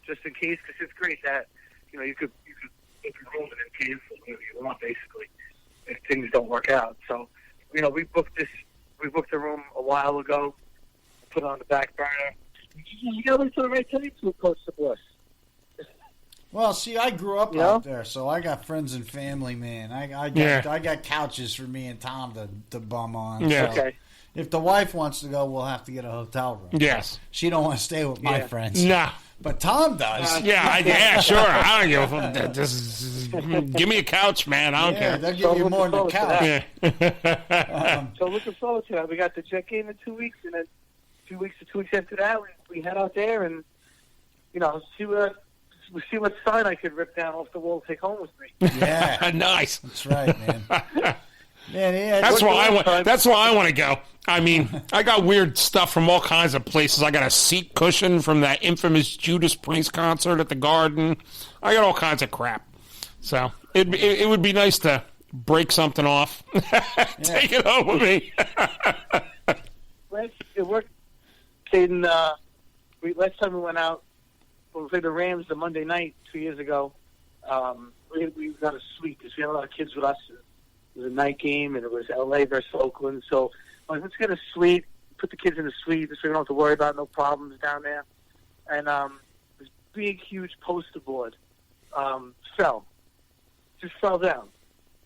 just in case, because it's great that you could book a room and then pay for whatever you want basically if things don't work out. So we booked the room a while ago, put it on the back burner. You got to look to the right time to approach the Bliss. Well, see, I grew up out there, so I got friends and family, man. I got couches for me and Tom to bum on. Yeah. So if the wife wants to go, we'll have to get a hotel room. Yes. She don't want to stay with my friends. Nah. But Tom does. Yeah, sure. I don't give a fuck. Just give me a couch, man. I don't care. They'll give you more than a couch. So looking forward to that. We got the Jet game in 2 weeks, and then 2 weeks after that, we head out there and see what sign I could rip down off the wall to take home with me. Yeah, nice. That's right, man. That's why I want. That's why I want to go. I mean, I got weird stuff from all kinds of places. I got a seat cushion from that infamous Judas Priest concert at the Garden. I got all kinds of crap. So it would be nice to break something off, take it home with me. It worked. Last time we went out, when we played the Rams the Monday night 2 years ago, we got a suite because we had a lot of kids with us. It was a night game, and it was L.A. versus Oakland. So let's get a suite, put the kids in the suite so we don't have to worry about no problems down there. And this big, huge poster board just fell down.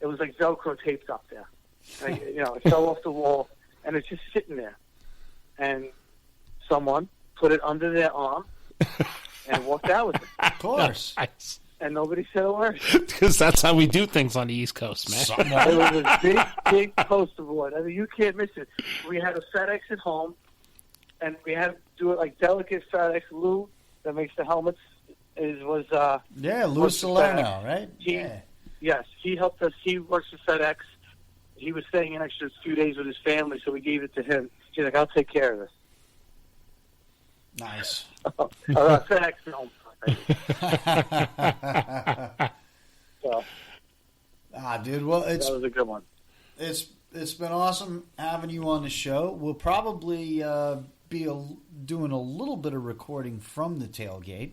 It was like Velcro taped up there. And, it fell off the wall, and it's just sitting there. And someone put it under their arm and walked out with it. Of course. Nice. And nobody said a word. Because that's how we do things on the East Coast, man. It was a big poster board. I mean, you can't miss it. We had a FedEx at home, and we had to do it like delicate FedEx glue that makes the helmets was Louis Salerno, right? Yes, he helped us. He works for FedEx. He was staying an extra few days with his family, so we gave it to him. He's like, I'll take care of this. Nice. FedEx home. So, dude. Well, that was a good one. It's been awesome having you on the show. We'll probably be doing a little bit of recording from the tailgate,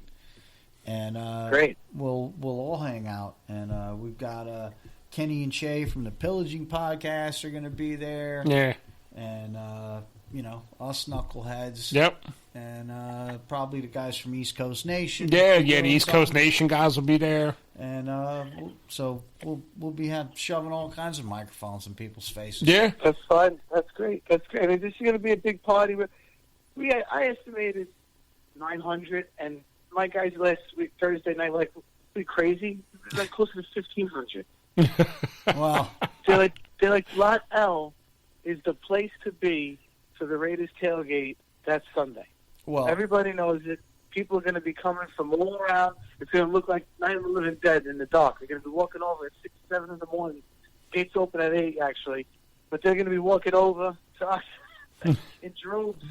and great. We'll all hang out, and we've got Kenny and Shay from the Pillaging Podcast are going to be there. Yeah, and us knuckleheads. Yep. And probably the guys from East Coast Nation. Yeah, the East Coast Nation guys will be there. And so we'll be shoving all kinds of microphones in people's faces. Yeah, that's fun. That's great. That's great. I mean, this is going to be a big party. I estimated 900, and my guys last week Thursday night like pretty crazy. It was like closer to 1,500. Wow. They're like Lot L is the place to be for the Raiders tailgate that Sunday. Well, everybody knows it. People are going to be coming from all around. It's going to look like Night of the Living Dead in the dark. They're going to be walking over at 6, 7 in the morning. Gates open at 8, actually. But they're going to be walking over to us in droves.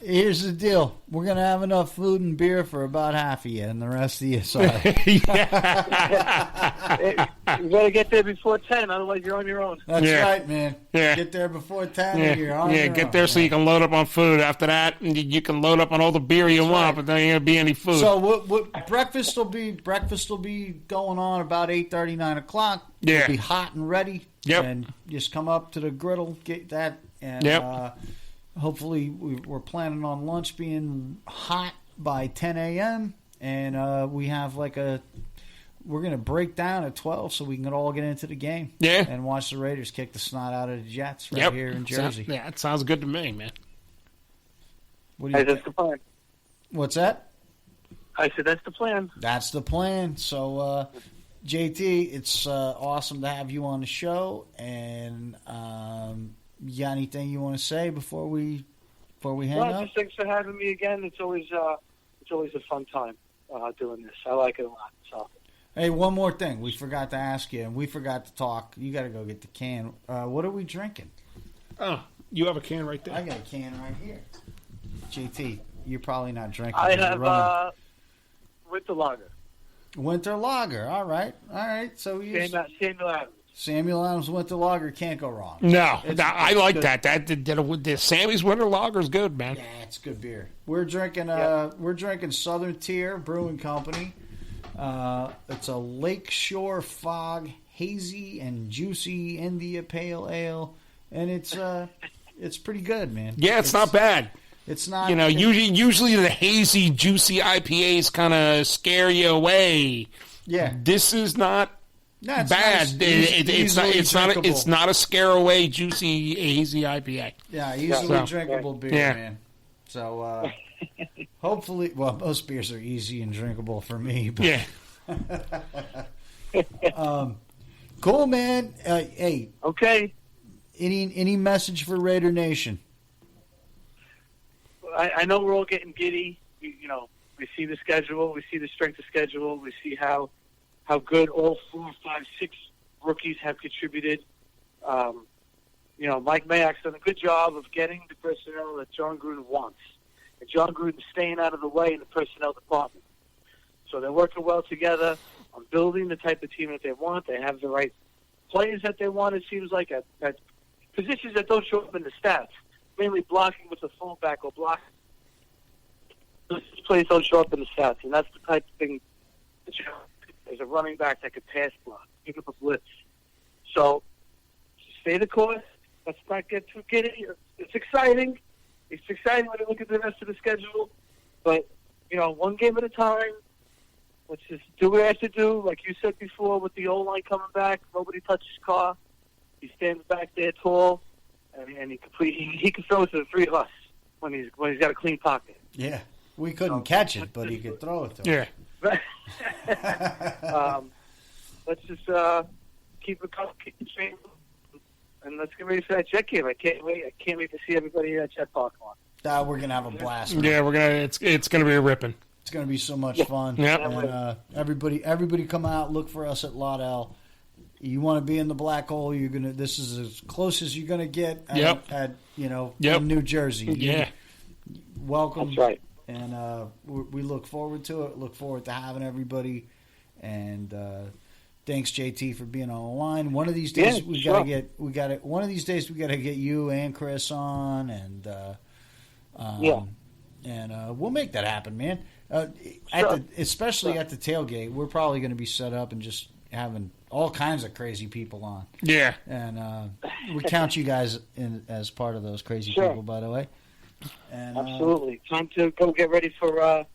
Here's the deal. We're going to have enough food and beer for about half of you, and the rest of you, sorry. You better get there before 10, otherwise you're on your own. That's right, man. Yeah. Get there before 10, and you're on your own. Get there so you can load up on food. After that, you can load up on all the beer you want, but there ain't going to be any food. So what breakfast will be going on about 8:30, 9 o'clock. Yeah. It'll be hot and ready. Yep. And just come up to the griddle, get that, and hopefully we're planning on lunch being hot by 10 a.m. And we have we're going to break down at 12 so we can all get into the game. Yeah. And watch the Raiders kick the snot out of the Jets here in Jersey. It sounds good to me, man. What do you that's the plan. What's that? I said that's the plan. That's the plan. So, JT, it's awesome to have you on the show. And you got anything you want to say before we hang up? Just thanks for having me again. It's always a fun time doing this. I like it a lot. So. Hey, one more thing. We forgot to ask you, and we forgot to talk. You got to go get the can. What are we drinking? Oh, you have a can right there. I got a can right here. JT, you're probably not drinking. I have winter lager. Winter lager. All right. So Samuel Adams. Samuel Adams winter lager can't go wrong. No, I like good. That. The Sammy's winter lager is good, man. Yeah, it's good beer. We're drinking. We're drinking Southern Tier Brewing Company. It's a Lakeshore Fog hazy and juicy India Pale Ale, and it's pretty good, man. Yeah, it's not bad. It's not. Usually the hazy, juicy IPAs kind of scare you away. Yeah, this is not bad. Nice. It's not a scare away, juicy, hazy IPA. Yeah, easily drinkable beer, man. So. Hopefully, most beers are easy and drinkable for me. But yeah. Cool, man. Hey. Okay. Any message for Raider Nation? I know we're all getting giddy. We see the schedule. We see the strength of schedule. We see how good all 4, 5, 6 rookies have contributed. Mike Mayak's done a good job of getting the personnel that John Gruden wants. And John Gruden's staying out of the way in the personnel department. So they're working well together on building the type of team that they want. They have the right players that they want, it seems like, at positions that don't show up in the stats, mainly blocking with the fullback or blocking. Those plays don't show up in the stats, and that's the type of thing that there's a running back that could pass block, pick up a blitz. So stay the course. Let's not get too giddy. It's exciting. It's exciting when you look at the rest of the schedule, but, one game at a time. Let's just do what I have to do. Like you said before, with the O-line coming back, nobody touches Carr. He stands back there tall, and he can throw it to the 3 of us when he's got a clean pocket. Yeah, we couldn't catch it, but he could throw it to him. Yeah. Let's just keep it straight. And let's get ready for that Jet game. I can't wait to see everybody at Jet Park on. We're gonna have a blast. Man. Yeah, we're gonna. It's gonna be a ripping. It's going to be so much fun. Yep. And everybody come out, look for us at Lot L. You want to be in the black hole, you're going to this is as close as you're going to get at in New Jersey. Welcome. That's right. And we look forward to it. Look forward to having everybody. And thanks, JT, for being on the line. One of these days One of these days we got to get you and Chris on, and we'll make that happen, man. Especially at the tailgate, we're probably going to be set up and just having all kinds of crazy people on. Yeah, and we count you guys in as part of those crazy people, by the way. And, absolutely. Time to go get ready for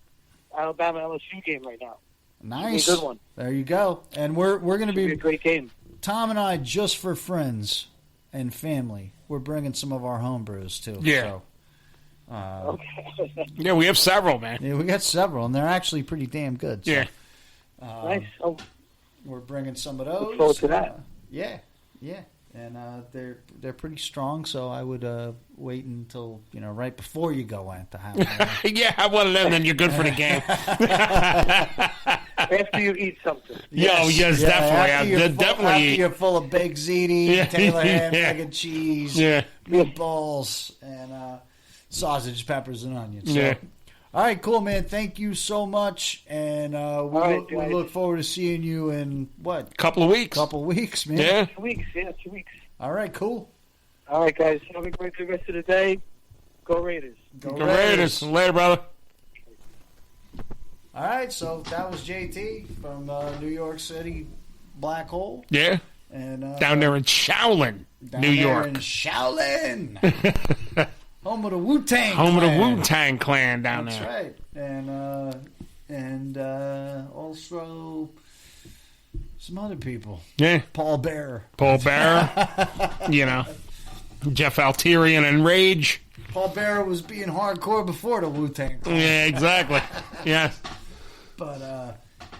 Alabama LSU game right now. Nice. Good one. There you go. And we're going to be a great game. Tom and I, just for friends and family, we're bringing some of our home brews too. Yeah. So, okay. Yeah, we have several, man. Yeah, we got several, and they're actually pretty damn good. So, yeah. Nice. Oh, we're bringing some of those. look forward to that. Yeah. And they're pretty strong, so I would wait until right before you go in to have one. Yeah, have one of them, then you're good for the game. After you eat something. Yes, definitely. Definitely After eat. you're full of baked ziti, Taylor ham, egg and cheese, meatballs, and sausage, peppers, and onions. So, all right, cool, man. Thank you so much, and we look forward to seeing you in what? Couple of weeks, man. Yeah, 2 weeks. Yeah, 2 weeks. All right, cool. All right, guys. Have a great rest of the day. Go Raiders. Go Raiders. Later, brother. All right, so that was JT from New York City Black Hole. Yeah, and down there in Shaolin, New York. In Shaolin. Home of the Wu-Tang Home Clan. of the Wu-Tang Clan down That's there. That's right. And also some other people. Yeah. Paul Bearer. Jeff Altieri and Rage. Paul Bearer was being hardcore before the Wu-Tang Clan. Yeah, exactly. Yeah. But,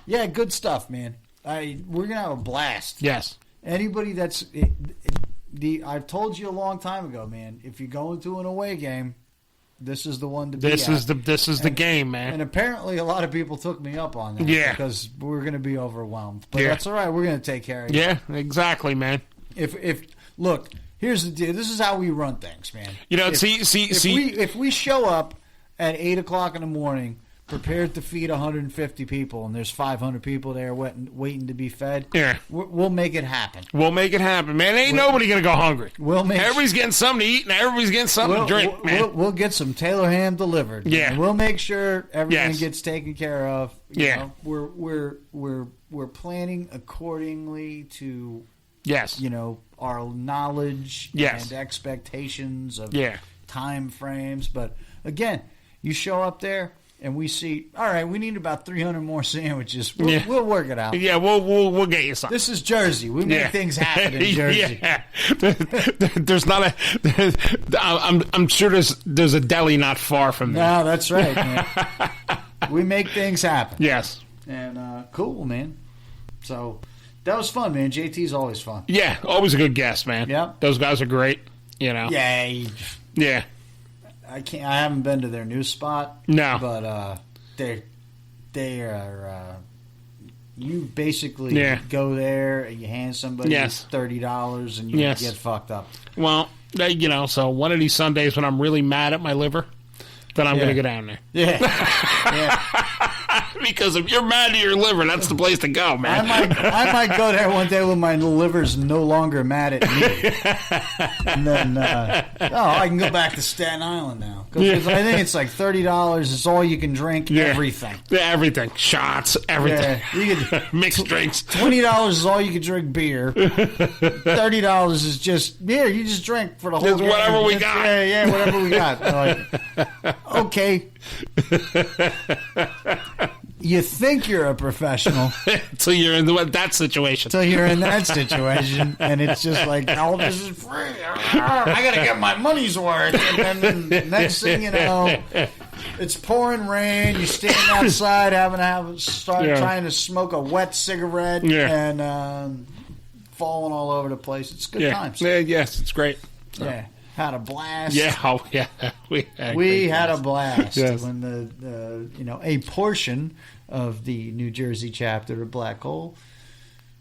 good stuff, man. We're going to have a blast. Yes. Anybody that's... I've told you a long time ago, man. If you go into an away game, this is the one to be. This is the game, man. And apparently, a lot of people took me up on that. Yeah, because we're going to be overwhelmed. But that's all right. We're going to take care of you. Yeah, exactly, man. If look, here's the deal. This is how we run things, man. If we show up at 8:00 in the morning, prepared to feed 150 people, and there's 500 people there waiting to be fed. Yeah, we'll make it happen. We'll make it happen, man. Ain't nobody gonna go hungry. Everybody's getting something to eat, and everybody's getting something to drink. Man. We'll get some Taylor ham delivered. Yeah, and we'll make sure everything gets taken care of. You know, we're planning accordingly to our knowledge and expectations of time frames. But again, you show up there. And we see, all right, we need about 300 more sandwiches. We'll work it out. Yeah, we'll get you something. This is Jersey. We make things happen in Jersey. Yeah. There's not I'm sure there's a deli not far from there. No, that's right, man. We make things happen. Yes. And cool, man. So that was fun, man. JT's always fun. Yeah, always a good guest, man. Yeah. Those guys are great. Yeah. Yeah. I haven't been to their new spot. No, but they are. You basically go there and you hand somebody $30 and you get fucked up. Well, so one of these Sundays when I'm really mad at my liver, then I'm going to go down there. Yeah. Because if you're mad at your liver, that's the place to go, man. I might go there one day when my liver's no longer mad at me. And then, I can go back to Staten Island now. Because I think it's like $30 is all you can drink, everything. Yeah, everything. Shots, everything. Yeah, you can, mixed drinks. $20 is all you can drink beer. $30 is just, you just drink for the whole game. Whatever we got. Yeah, whatever we got. Like, okay. You think you're a professional until you're in that situation. Until you're in that situation, and it's just like, oh, this is free. I got to get my money's worth. And then the next thing you know, it's pouring rain. You stand outside trying to smoke a wet cigarette and falling all over the place. It's good times. Yes, it's great. So. Yeah. Had a blast. Yeah, we had a blast yes. when a portion of the New Jersey chapter of Black Hole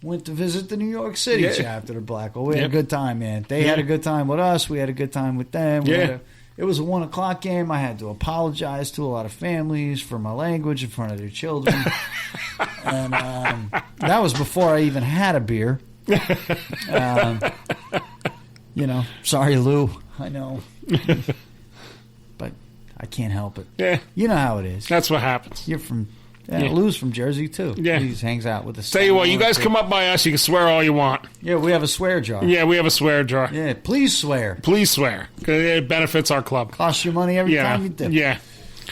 went to visit the New York City chapter of Black Hole. We had a good time, man. They had a good time with us. We had a good time with them. It was a 1:00 game. I had to apologize to a lot of families for my language in front of their children. And that was before I even had a beer. Sorry, Lou. I know. But I can't help it. Yeah. You know how it is. That's what happens. You're from... Lou's from Jersey, too. Yeah. He hangs out with us. Tell you what, you guys come up by us, you can swear all you want. Yeah, we have a swear jar. Yeah, we have a swear jar. Yeah, please swear. Please swear. 'Cause it benefits our club. Costs you money every time you do. Yeah.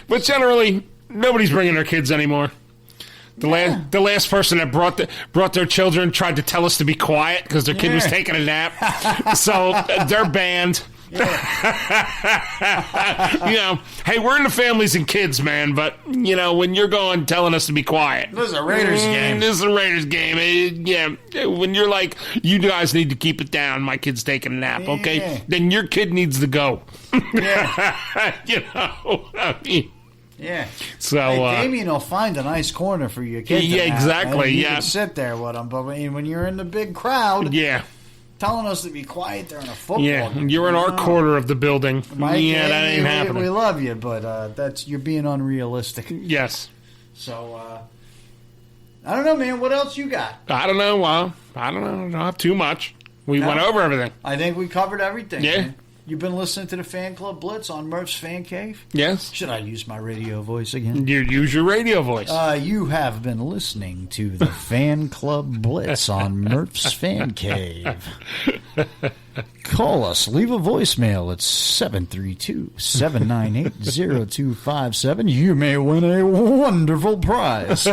But generally, nobody's bringing their kids anymore. The last person that brought their children tried to tell us to be quiet because their kid was taking a nap. So they're banned. Hey, we're into families and kids, man, but when you're going telling us to be quiet, this is a Raiders game. This is a Raiders game. When you're like, you guys need to keep it down, my kid's taking a nap, okay? Then your kid needs to go. I mean. Yeah. So Damien will find a nice corner for your kid. Yeah, exactly. You can sit there with him, but when you're in the big crowd, telling us to be quiet during a football game. You're in our quarter of the building. Mike, that ain't happening. We love you, but you're being unrealistic. Yes. So I don't know, man. What else you got? I don't know. Well, I don't know. Not too much. We went over everything. I think we covered everything. Yeah. Man. You've been listening to the Fan Club Blitz on Murph's Fan Cave? Yes. Should I use my radio voice again? You use your radio voice. You have been listening to the Fan Club Blitz on Murph's Fan Cave. Call us. Leave a voicemail at 732-798-0257. You may win a wonderful prize.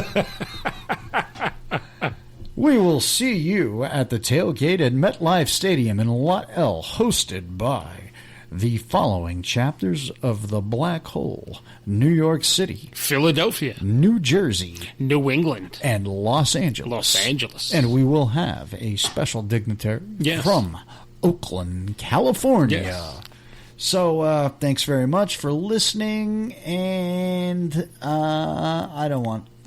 We will see you at the tailgate at MetLife Stadium in Lot L, hosted by the following chapters of the Black Hole: New York City, Philadelphia, New Jersey, New England, and Los Angeles. And we will have a special dignitary from Oakland, California. Yes. So thanks very much for listening, and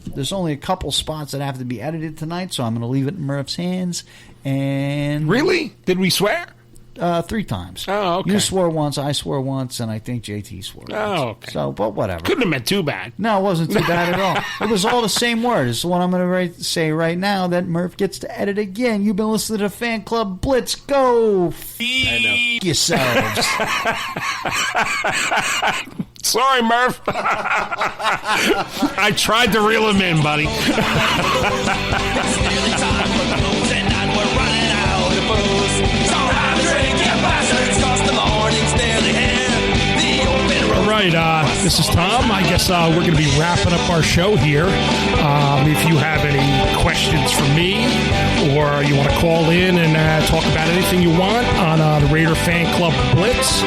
there's only a couple spots that have to be edited tonight, so I'm going to leave it in Murph's hands. And really? Did we swear? 3 times. Oh, okay. You swore once, I swore once, and I think JT swore once. Oh, okay. So, but whatever. Couldn't have been too bad. No, it wasn't too bad at all. It was all the same word. It's the one I'm going to say right now that Murph gets to edit again. You've been listening to Fan Club Blitz. Go feed yourselves. Sorry, Murph. I tried to reel him in, buddy. All right, this is Tom. I guess we're going to be wrapping up our show here. If you have any questions for me, or you want to call in and talk about anything you want on the Raider Fan Club Blitz,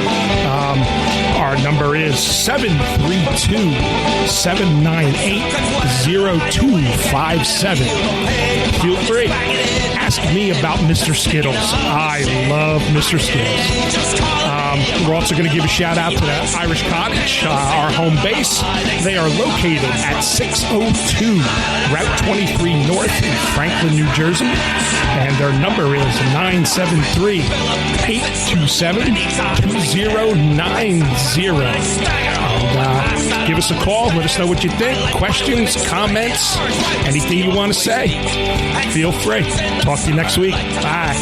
our number is 732-798-0257. Feel free. Ask me about Mr. Skittles. I love Mr. Skittles. We're also going to give a shout out to the Irish Cottage, our home base. They are located at 602 Route 23 North in Franklin, New Jersey. And their number is 973-827-2090. Give us a call. Let us know what you think. Questions, comments, anything you want to say. Feel free. Talk to you next week. Bye.